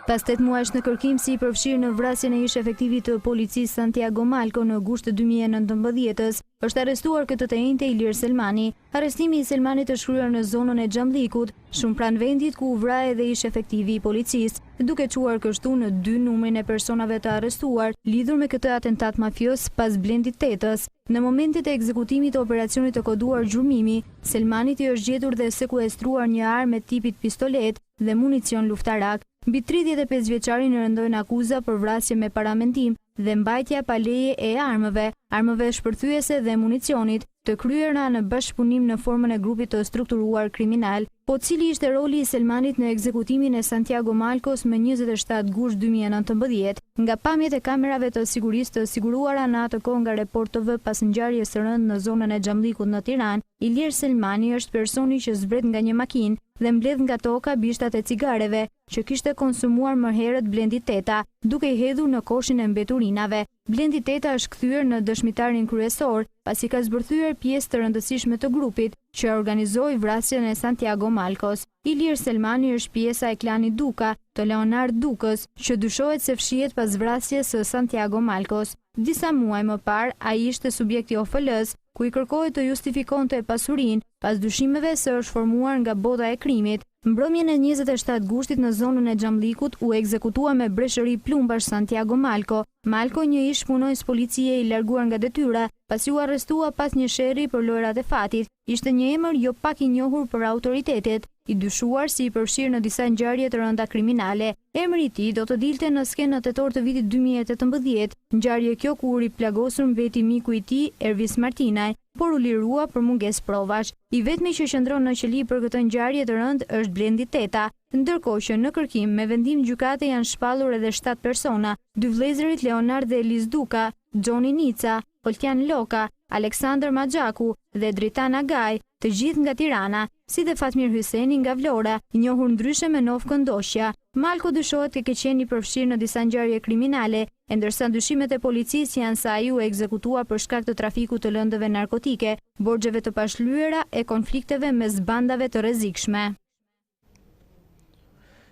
Pas 8 muajsh në kërkim si i përfshirë në vrasjen e ish efektivit të policisë Santiago Malko në gusht të 2019-s, është arrestuar këtë të njëjtë Ilir Selmani. Arrestimi i Selmanit është kryer në zonën e Xhamllikut, shumë pranë vendit ku u vra edhe ish efektivi i policisë, duke quar kështu në 2 numrin e personave të arrestuar lidhur me këtë atentat mafios pas Blendit Tetës. Në momentet e ekzekutimit të operacionit të koduar gjurmimi, Selmanit i është gjetur dhe sekuestruar një armë tipit pistolet dhe municion luftarak. Mbi 35 vjeçarin rëndojnë akuza për vrasje me paramendim dhe mbajtja pa leje e armëve shpërthyese dhe municionit, të kryera në bashkëpunim në formën e grupit të strukturuar kriminal. Po cili ishte roli i Selmanit në ekzekutimin e Santiago Malkos me 27 gusht 2019? Nga pamjet e kamerave të sigurisë të siguruara në atë kohë nga Report TV pas ngjarjes së rëndë në zonën e Xhamllikut në Tiranë, Ilir Selmani është personi që zbret nga një makinë dhe mbledh nga toka bishtat e cigareve që kishte konsumuar më herët Blendi Teta, duke i hedhur në koshin e mbeturinave. Blendi Teta është kthyer në dëshmitarin kryesor, pasi ka zbërthyer pjesë të rëndësishme të grupit që organizoi vrasjen e Santiago Malkos. Ilir Selmani është pjesa e klanit Duka, të Leonard Dukës, që dyshohet se fshihet pas vrasjes së Santiago Malkos. Disa muaj më parë, ai ishte subjekti OFL-s, ku i kërkohej të justifikonte pasurinë pas dyshimeve se është formuar nga bota e krimit. Mbrëmjen e 27 gushtit në zonën e Xhamllikut u ekzekutua me breshëri plumbash Santiago Malko. Malko, një ish punonjës policie i larguar nga detyra, pasi u arrestua pas një sherri për lojrat e fatit, ishte një emër jo pak i njohur për autoritetet, i dyshuar si i përfshirë në disa ngjarje të rënda kriminale. Emri i tij do të dilte në skenë në tetor të vitit 2018, ngjarje kjo ku u riplagosur mbeti miku i tij, Ervis Martinaj, por u lirua për mungesë provash. I vetmi që qëndron në qeli për këtë ngjarje të rëndë është Blendi Teta, ndërkohë që në kërkim me vendim gjykate janë shpallur edhe 7 persona, 2 vëllezërit Leonard dhe Elis Duka, Gjoni Nica, Oltjan Loka, Aleksandër Maxhaku dhe Dritana Gaj, të gjithë nga Tirana, si dhe Fatmir Hyseni nga Vlora, i njohur ndryshe me Nov Këndoshja. Malko dyshohet ke qenë i përfshirë në disa ngjarje kriminale, e ndërsa dyshimet e policisë janë se ai u ekzekutua për shkak të trafikut të lëndëve narkotike, borxheve të pashlyera e konflikteve mes bandave të rrezikshme.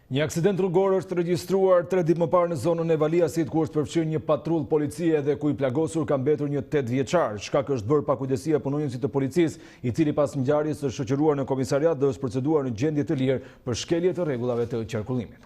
Një aksident rrugor është regjistruar 3 ditë më parë në zonën e Valiasit, ku është përfshirë një patrull policie dhe ku i plagosur ka mbetur një 8 vjeçar. Shkak është bërë pakujdesia e punonjësit të policisë, i cili pas ngjarjes është shoqëruar në komisariat dhe është proceduar në gjendje të lirë për shkelje të rregullave të qarkullimit.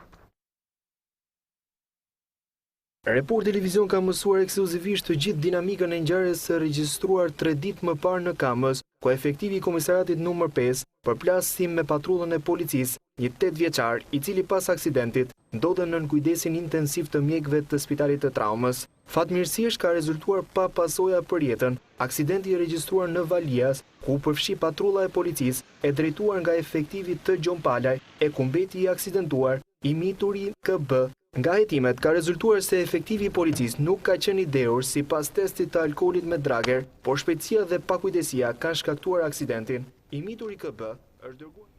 Report Televizion ka mësuar ekskluzivisht të gjithë dinamikën e ngjarjes së regjistruar 3 ditë më parë në Kamës, ku efektivi i komisariatit numër 5 përplas sim me patrullën e policisë, një 8 vjeçar, i cili pas aksidentit ndodhen nën kujdesin intensiv të mjekëve të spitalit të traumës. Fatmirësisht ka rezultuar pa pasoja për jetën. Aksidenti i regjistruar në Valias, ku përfshi patrulla e policisë, e drejtuar nga efektivi të Gjompalaj, e ku mbeti i aksidentuar, i mituri KB. Nga hetimet ka rezultuar se efektivi i policisë nuk ka qenë i derur sipas testit të alkoolit me drager, por shpejtësia dhe pakujdesia kanë shkaktuar aksidentin. I mituri KB është dërguar.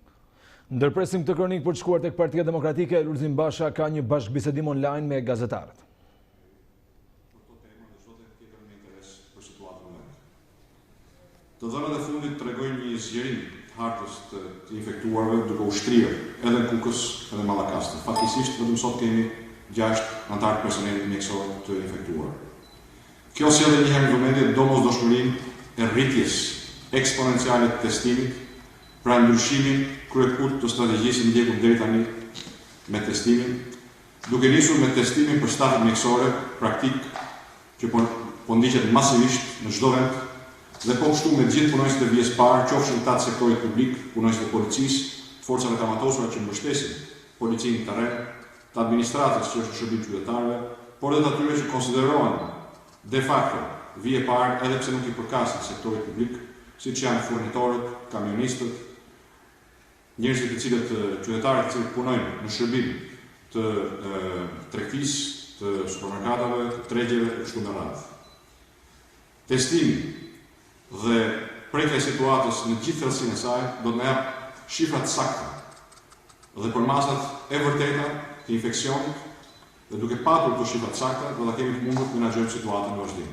Ndërpresim këtë kronik për të shkuar tek Partia Demokratike, Lulzim Basha ka një bashkëbisedim online me gazetarët. Të dhënat e fundit tregojnë një zgjerim hartës të infektuarve duke u shtrirë edhe në Kukës edhe Mallakastër. Fatkeqësisht vetëm sot kemi 6 antarë personeli mjekësor të infektuar. Kjo sjell edhe një herë në vëmendje domosdoshmërinë e rritjes eksponenciale të testimit, pra ndryshimin kryekut të strategjisë ndjekur deri tani me testimin, duke nisur me testimin për stafet mjekësore praktik që po ndiqet masivisht në çdo vend, dhe po kështu me gjithë punonjësit e vijës parë, qofshin ata të sektorit publik, punonjësit e policisë, të forcave kamatosura që mbështesin policinë në terren, të administratës që është shërbim qytetarëve, por edhe të atyre që konsiderohen de facto vije parë edhe pse nuk i përkasin sektorit publik, siç janë furnitorët, kamionistët, njerëzit të cilët qytetarët të cilët punojnë në shërbim të tregtisë, të supermerkatave, të tregjeve e kështu me radhë. Testimi dhe prekja e situatës në gjithë thellësinë e saj do të na jap shifra të sakta dhe për masat e vërteta të infeksionit, dhe duke patur këto shifra të sakta do ta kemi të mundur të menaxhojmë situatën në vazhdim.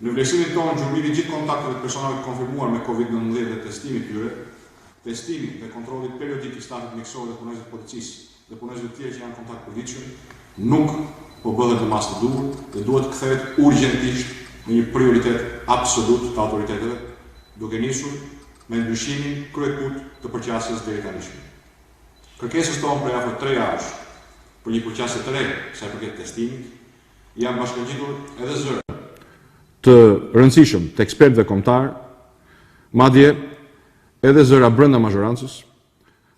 Në vlerësimin tonë gjurmimi gjithë kontakteve të personave të konfirmuar me COVID-19 dhe testimit tyre, testimi dhe kontrolli periodik i stafit mjekësor dhe punonjësve të policisë dhe punonjësve të tjerë që janë kontakt përditshëm nuk po bëhet në masë të duhur dhe duhet kthehet urgjentisht në një prioritet absolut të autoriteteve, duke nisur me ndryshimin kryekut të përqasjes deri tanishme. Kërkesës tonë prej afër 3 javësh për një përqasje të re sa i përket testimit, janë bashkangjitur edhe zëra të rëndësishëm të ekspertëve kombëtar, madje edhe zëra brenda mazhorancës,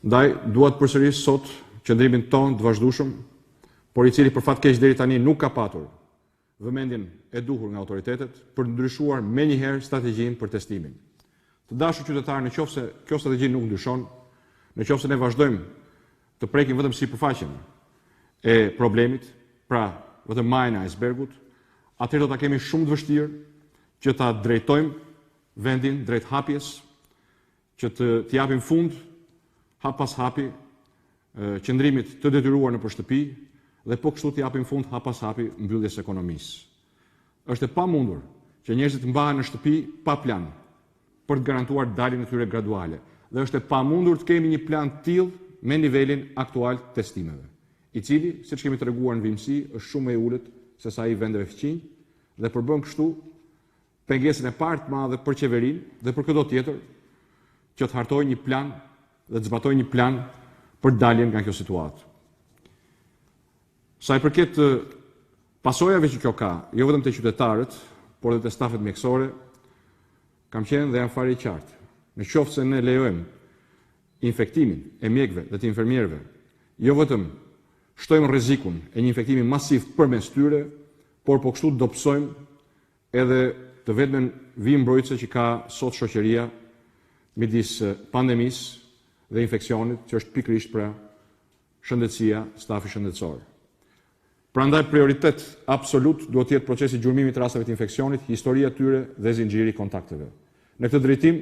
ndaj duat përsëris sot qëndrimin tonë të vazhdueshëm, por i cili për fat keq deri tani nuk ka patur vëmendjen e duhur nga autoritetet për të ndryshuar menjëherë strategjinë për testimin. Të dashur qytetarë, nëse kjo strategji nuk ndryshon, nëse ne vazhdojmë të prekim vetëm sipërfaqen e problemit, pra vetëm majën e icebergut, atëherë do ta kemi shumë të vështirë që ta drejtojmë vendin drejt hapjes, që të japim fund hap pas hapi qëndrimit të detyruar në shtëpi, dhe po kështu të japim fund hap pas hapi mbylljes ekonomisë. Është e pamundur që njerëzit të mbahen në shtëpi pa plan për të garantuar daljen e tyre graduale, dhe është e pamundur të kemi një plan të tillë me nivelin aktual të testimeve, i cili, siç kemi treguar në vimësi, është shumë më i ulët se sa i vendeve fqinj, dhe përbën kështu pengesën e parë të madhe për qeverinë dhe për çdo tjetër që të hartojë një plan dhe të zbatojë një plan për daljen nga kjo situatë. Sa i përket pasojave që kjo ka, jo vetëm te qytetarët, por edhe te stafet mjekësore, kam qenë dhe jam fare i qartë. Në qoftë se ne lejojmë infektimin e mjekëve dhe të infermierëve, jo vetëm shtojmë rrezikun e një infektimi masiv përmes tyre, por po kështu dobësojmë edhe të vetmen vijë mbrojtëse që ka sot shoqëria midis pandemisë dhe infeksionit, që është pikërisht pra shëndetësia, stafi shëndetësor. Prandaj prioritet absolut duhet të jetë procesi gjurmimit të rasteve të infeksionit, historia e tyre dhe zinxhiri i kontakteve. Në këtë drejtim,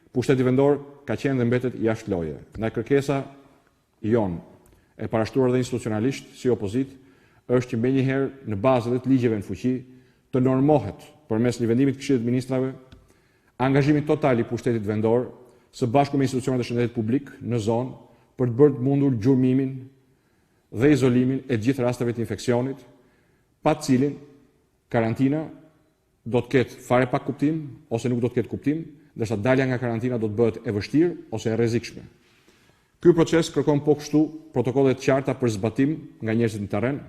pushteti vendor ka qenë dhe mbetet jashtë loje. Ndaj kërkesa jon e parashtruar dhe institucionalisht si opozit është që menjëherë në bazë dhe të ligjeve në fuqi të normohet përmes një vendimit të Këshillit të Ministrave angazhimi total i pushtetit vendor së bashku me institucionet e shëndetit publik në zonë për të bërë të mundur gjurmimin dhe izolimin e gjithë rasteve të infeksionit, pa të cilin karantina do të ketë fare pa kuptim ose nuk do të ketë kuptim, ndërsa dalja nga karantina do të bëhet e vështirë ose e rrezikshme. Ky proces kërkon po kështu protokolle të qarta për zbatim nga njerëzit në terren,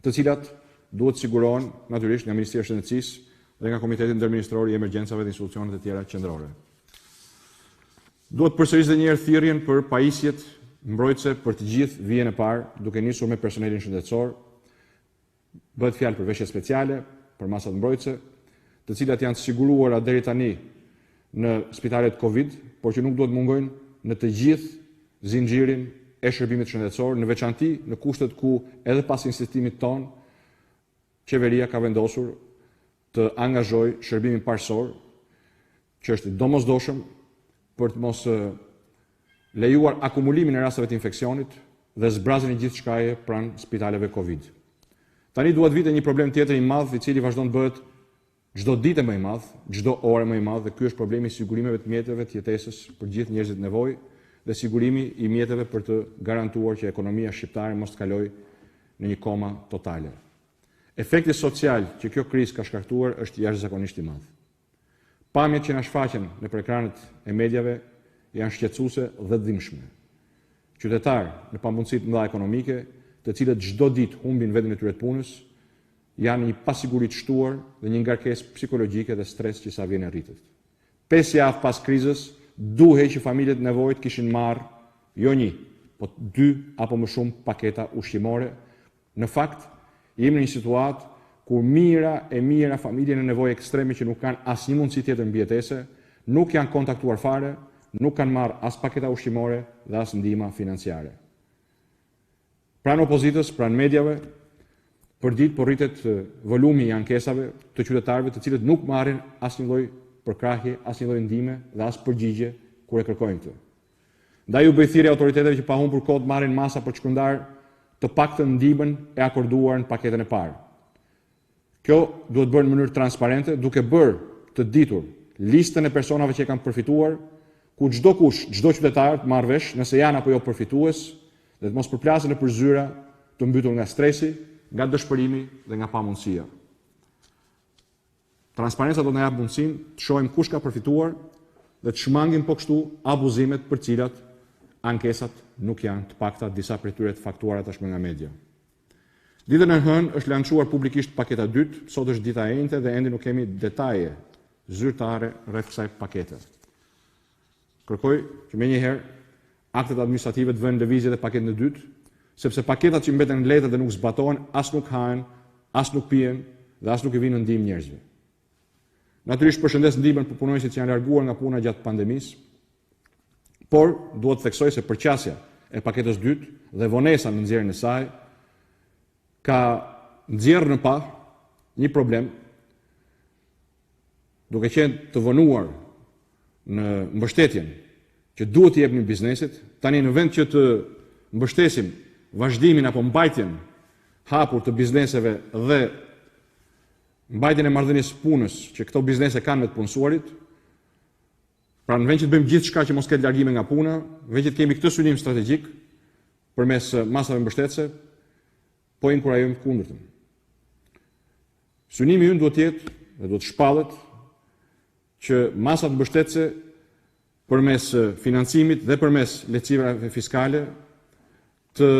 të cilat duhet sigurohen natyrisht nga Ministria e Shëndetësisë dhe nga Komiteti Ndërministror i Emergjencave dhe institucionet e tjera qendrore. Duhet përsërisë edhe një herë thirrjen për pajisjet mbrojtëse për të gjithë vijën e parë, duke nisur me personelin shëndetësor. Bëhet fjalë për veshje speciale, për masat mbrojtëse, të cilat janë të siguruara deri tani në spitalet Covid, por që nuk duhet mungojnë në të gjithë zinxhirin e shërbimit shëndetësor, në veçanti në kushtet ku edhe pas insistimit ton, qeveria ka vendosur të angazhojë shërbimin parësor, që është i domosdoshëm për të mos lejuar akumulimin e rasteve të infeksionit dhe zbrazjen e gjithë shkaje pranë spitaleve Covid. Tani duhet vite një problem tjetër i madh, i cili vazhdon të bëhet çdo ditë më i madh, çdo orë më i madh, dhe ky është problemi i sigurimeve të mjeteve të jetesës për gjithë njerëzit nevojë dhe sigurimi i mjeteve për të garantuar që ekonomia shqiptare mos të kalojë në një koma totale. Efekti social që kjo krizë ka shkaktuar është jashtëzakonisht i madh. Pamjet që na shfaqen në ekranet e mediave janë shqetësuese dhe dhimbshme. Qytetarë në pamundësi të mëdha ekonomike, të cilët çdo ditë humbin vendin e tyre të punës, janë një pasiguri të shtuar dhe një ngarkesë psikologjike dhe stres që sa vjen e rritet. 5 javë pas krizës, duhej që familjet nevojit kishin marrë, jo 1, po 2 apo më shumë paketa ushqimore. Në fakt, jemi në një situatë kur mira familje në nevojë ekstreme që nuk kanë asnjë mundësi tjetër mbijetese, nuk janë kontaktuar fare, nuk kanë marrë as paketa ushqimore dhe as ndihma financiare. Pranë opozitës, pranë mediave, për ditë po rritet volumi i ankesave të qytetarëve të cilët nuk marrin asnjë lloj përkrahje, asnjë lloj ndihme dhe as përgjigje kur e kërkojnë këtë. Ndaj u bëj thirrje autoriteteve që pa humbur kohë marrin masa për të shkëndar të paktën ndihmën e akorduar në paketën e parë. Kjo duhet bërë në mënyrë transparente, duke bërë të ditur listën e personave që e kanë përfituar, ku çdo kush, çdo qytetar të marrë vesh nëse janë apo jo përfitues dhe të mos përplasen nëpër zyra të mbytur nga stresi, nga dëshpërimi dhe nga pamundësia. Transparenca do të na jap mundësinë të shohim kush ka përfituar dhe të shmangim po kështu abuzimet për cilat ankesat nuk janë të pakta, disa prej tyre të faktuara tashmë nga media. Ditën e hënë është lançuar publikisht paketa 2, sot është dita e njëjtë dhe ende nuk kemi detaje zyrtare rreth kësaj pakete. Kërkoj që menjëherë aktet administrative të vënë lëvizje dhe paketën e dytë, sepse paketat që mbeten në letër dhe nuk zbatohen, as nuk hahen, as nuk pijen dhe as nuk i vinë në ndihmë njerëzve. Natyrisht përshëndes ndihmën për punonjësit që janë larguar nga puna gjatë pandemisë, por duhet të theksoj se përqasja e paketës dytë dhe vonesa në nxjerrjen e saj ka nxjerrë në pa një problem, duke qenë të vonuar në mbështetjen që duhet t'i jepni biznesit, tani në vend që të mbështesim vazhdimin apo mbajtjen hapur të bizneseve dhe mbajtjen e marrëdhënies punës që këto biznese kanë me të punësuarit, pra në vend që të bëjmë gjithçka që mos ketë largime nga puna, në vend që të kemi këtë synim strategjik përmes masave mbështetëse, po inkurajojmë kundërtën. Synimi ynë duhet të jetë dhe duhet shpallet që masat mbështetëse përmes financimit dhe përmes lehtësivave fiskale të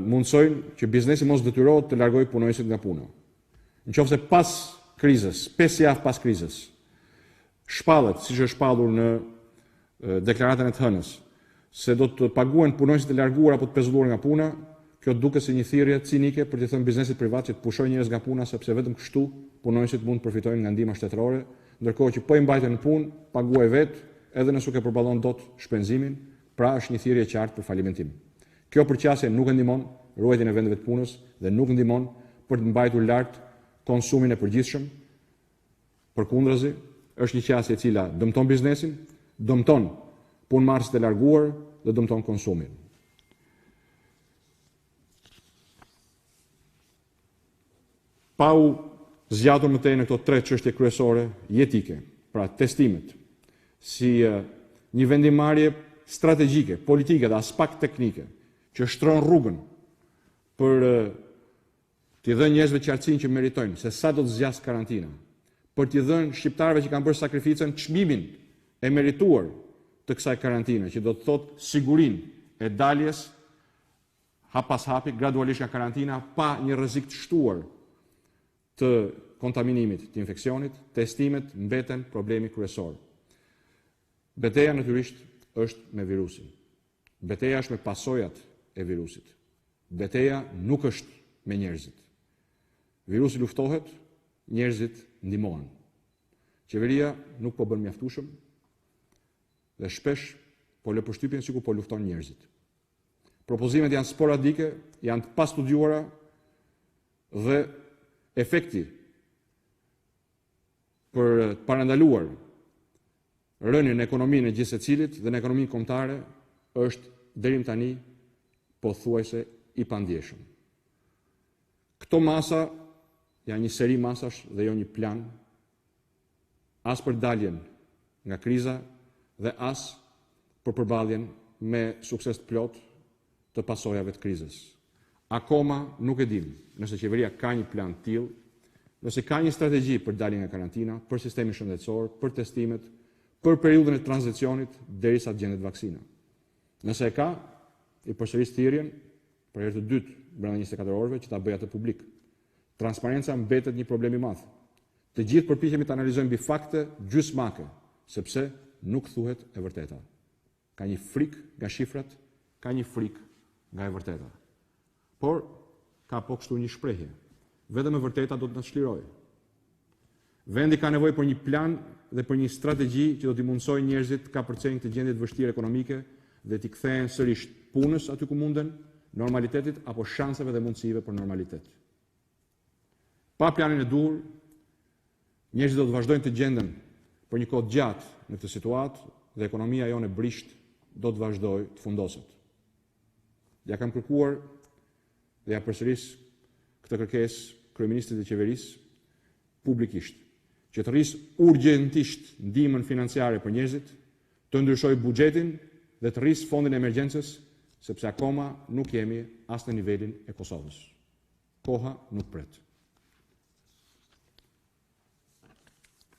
mundsojnë që biznesi mos detyrohet të largojë punonjësit nga puna. Nëse pas krizës, 5 javë pas krizës, shpallet, siç është shpallur në deklaratën e të hënës, se do të paguhen punonjësit e larguar apo të pezulluar nga puna, kjo duket si një thirrje cinike për të thënë biznesit privat që të pushojë njerëz nga puna sepse vetëm kështu punonjësit mund të përfitojnë nga ndihma shtetërore, ndërkohë që po i mbajtën në punë, paguaj vetë, edhe nëse nuk e përballon dot shpenzimin, pra është një thirrje e qartë për falimentim. Kjo përqasje nuk e ndihmon ruajtjen e vendeve të punës dhe nuk ndihmon për të mbajtur lart konsumin e përgjithshëm. Përkundrazi, është një qasje e cila dëmton biznesin, dëmton punëmarrësit e larguar dhe dëmton konsumin. Pa u zgjatur më tej në këto 3 çështje kryesore jetike, pra testimet, si një vendimarrje strategjike, politike dhe as pak teknike, që shtron rrugën për t'i dhënë njerëzve qartësinë që meritojnë, se sa do të zgjas karantina, për t'i dhënë shqiptarëve që kanë bërë sakrificën çmimin e merituar të kësaj karantine, që do të thotë sigurinë e daljes hap pas hapi gradualisht nga karantina pa një rrezik të shtuar të kontaminimit të infeksionit, testimet mbeten problemi kryesor. Betejë natyrisht është me virusin. Betejë është me pasojat e virusit. Betejë nuk është me njerëzit. Virusi luftohet, njerëzit ndihmohen. Qeveria nuk po bën mjaftueshëm dhe shpesh po lë përshtypjen sikur po lufton njerëzit. Propozimet janë sporadike, janë të pastudiuara dhe efekti për të parandaluar rënien në ekonominë e gjithë secilit dhe në ekonominë kombëtare është deri tani pothuajse i pandjeshëm. Këto masa janë një seri masash dhe jo një plan as për daljen nga kriza dhe as për përballjen me sukses të plot të pasojave të krizës. Akoma nuk e dim nëse qeveria ka një plan të tillë, nëse ka një strategji për daljen nga karantina, për sistemin shëndetësor, për testimet, për periudhën e tranzicionit derisa të gjendet vaksina. Nëse e ka, i përsëris thirrjen për herë të dytë brenda 24 orëve që ta bëj atë publik. Transparenca mbetet një problem i madh. Të gjithë përpiqemi të analizojmë mbi fakte gjysmake, sepse nuk thuhet e vërteta. Ka një frikë nga shifrat, ka një frikë nga e vërteta. Por ka po kështu një shprehje. Vetëm e vërteta do të na çlirojë. Vendi ka nevojë për një plan dhe për një strategji që do t'i mundsojë njerëzit të kapërcejnë këtë gjendje të vështirë ekonomike dhe t'i kthehen sërish punës aty ku munden, normalitetit apo shanseve dhe mundësive për normalitet. Pa planin e duhur, njerëzit do të vazhdojnë të gjenden për një kohë gjatë në këtë situatë dhe ekonomia jonë e brisht do të vazhdojë të fundoset. Ja kam kërkuar dhe ja përsëris këtë kërkesë kryeministrit të qeverisë publikisht, që të rrisë urgjentisht ndihmën financiare për njerëzit, të ndryshojë buxhetin dhe të rrisë fondin e emergjencës, sepse akoma nuk jemi as në nivelin e Kosovës. Koha nuk pret.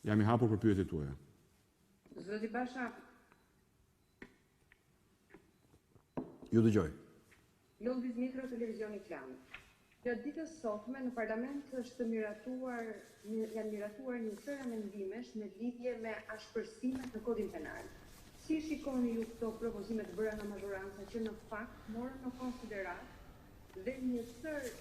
Jam i hapur për pyetjet tuaja. Zoti Basha. Ju dëgjoj. Lundis Mitro, Televizioni Qendror. Gjatë ditës sotme në parlament janë miratuar një sër amendimesh në lidhje me ashpërsimet në kodin penal. Si shikoni ju këto propozime të bëra nga mazhoranca që në fakt morën në konsiderat dhe një sër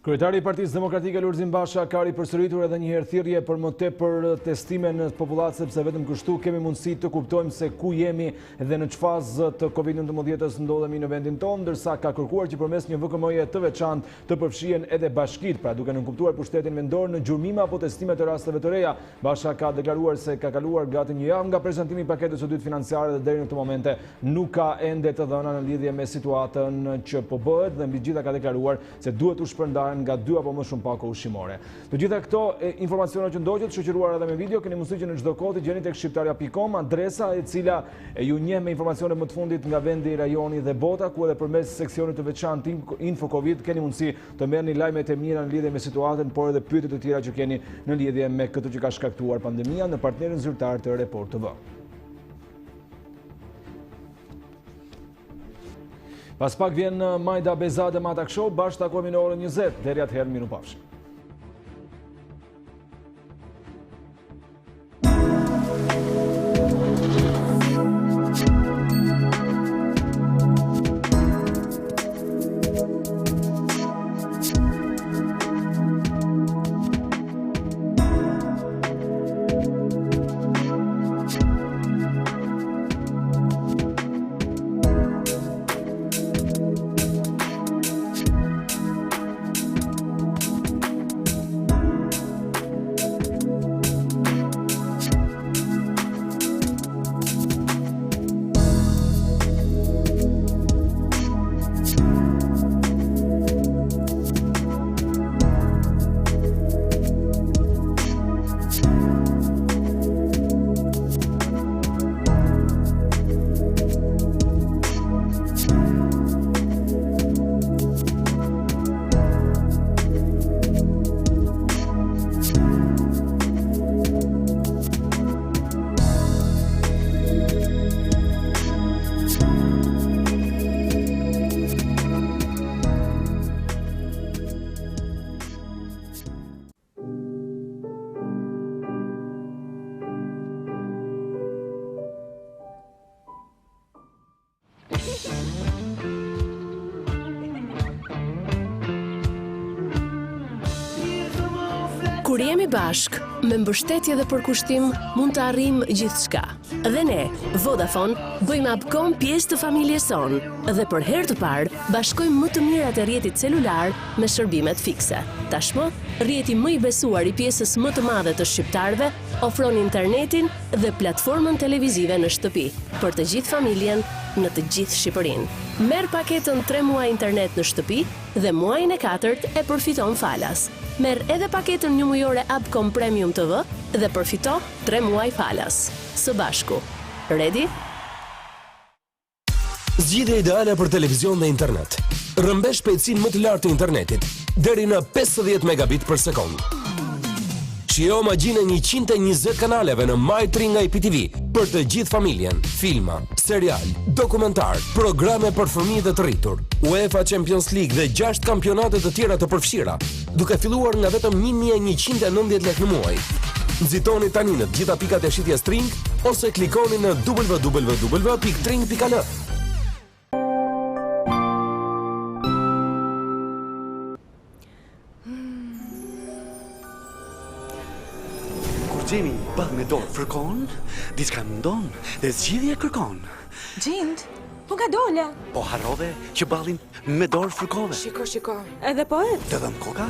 Kryetari i Partisë Demokratike Lulzim Basha ka ripërsëritur edhe një herë thirrje për më tepër testime në popullat, sepse vetëm kështu kemi mundësi të kuptojmë se ku jemi dhe në çfarë fazë të Covid-19 ndodhemi në vendin tonë, ndërsa ka kërkuar që përmes një VKM-je të veçantë të përfshihen edhe bashkitë, pra duke nënkuptuar pushtetin vendor në gjurmime apo testime të rasteve të reja. Basha ka deklaruar se ka kaluar gati një javë nga prezantimi i paketës së dytë financiare dhe deri në këtë momente nuk ka ende të dhëna në lidhje me situatën që po bëhet dhe mbi gjitha ka deklaruar se duhet u shpërndar nga 2 apo më shumë pako ushqimore. Të gjitha këto informacione që ndoqët, shoqëruar edhe me video, keni mundësi që në çdo kohë të gjeni tek shqiptaria.com, adresa e cila ju njeh me informacione më të fundit nga vendi, rajoni dhe bota, ku edhe përmes seksionit të veçantë Info Covid keni mundësi të merrni lajmet e mira në lidhje me situatën, por edhe pyetjet e tjera që keni në lidhje me këtë që ka shkaktuar pandemia në partnerin zyrtar të Report TV. Pas pak vjen Majda Bezade Matak Show, bashkë takohemi në orën 20, deri atëherë miru pafshim. Kur jemi bashk, me mbështetje dhe përkushtim, mund të arrijmë gjithçka. Dhe ne, Vodafone, bëjmë Upcom pjesë të familjes sonë dhe për herë të parë bashkojmë më të mirat e rrjetit celular me shërbimet fikse. Tashmë, rrjeti më i besuar i pjesës më të madhe të shqiptarëve ofron internetin dhe platformën televizive në shtëpi për të gjithë familjen në të gjithë Shqipërinë. Merr paketën 3 muaj internet në shtëpi dhe muajin e 4 e përfiton falas. merr edhe paketën një mujore Upcom Premium TV dhe përfito 3 muaj falas. Së bashku. Ready? Zgjidhja ideale për televizion dhe internet. Rrëmbesh shpejtësinë më të lartë të internetit, deri në 50 megabit për sekond. Shijo magjinë e 120 kanaleve në My3 nga IPTV për të gjithë familjen, filma, serial, dokumentar, programe për fëmijë dhe të rritur, UEFA Champions League dhe 6 kampionate të tjera të përfshira, duke filluar nga vetëm 1190 lekë në muaj. Nxitoni tani në të gjitha pikat e shitjes Tring ose klikoni në www.tring.al. Gjemi bëll me dorë fërkon, diçka mundon dhe zgjidhje kërkon. Gjind, po nga dole. Po harrove që ballin me dorë fërkove. Shiko, edhe poet. Të dhëm koka,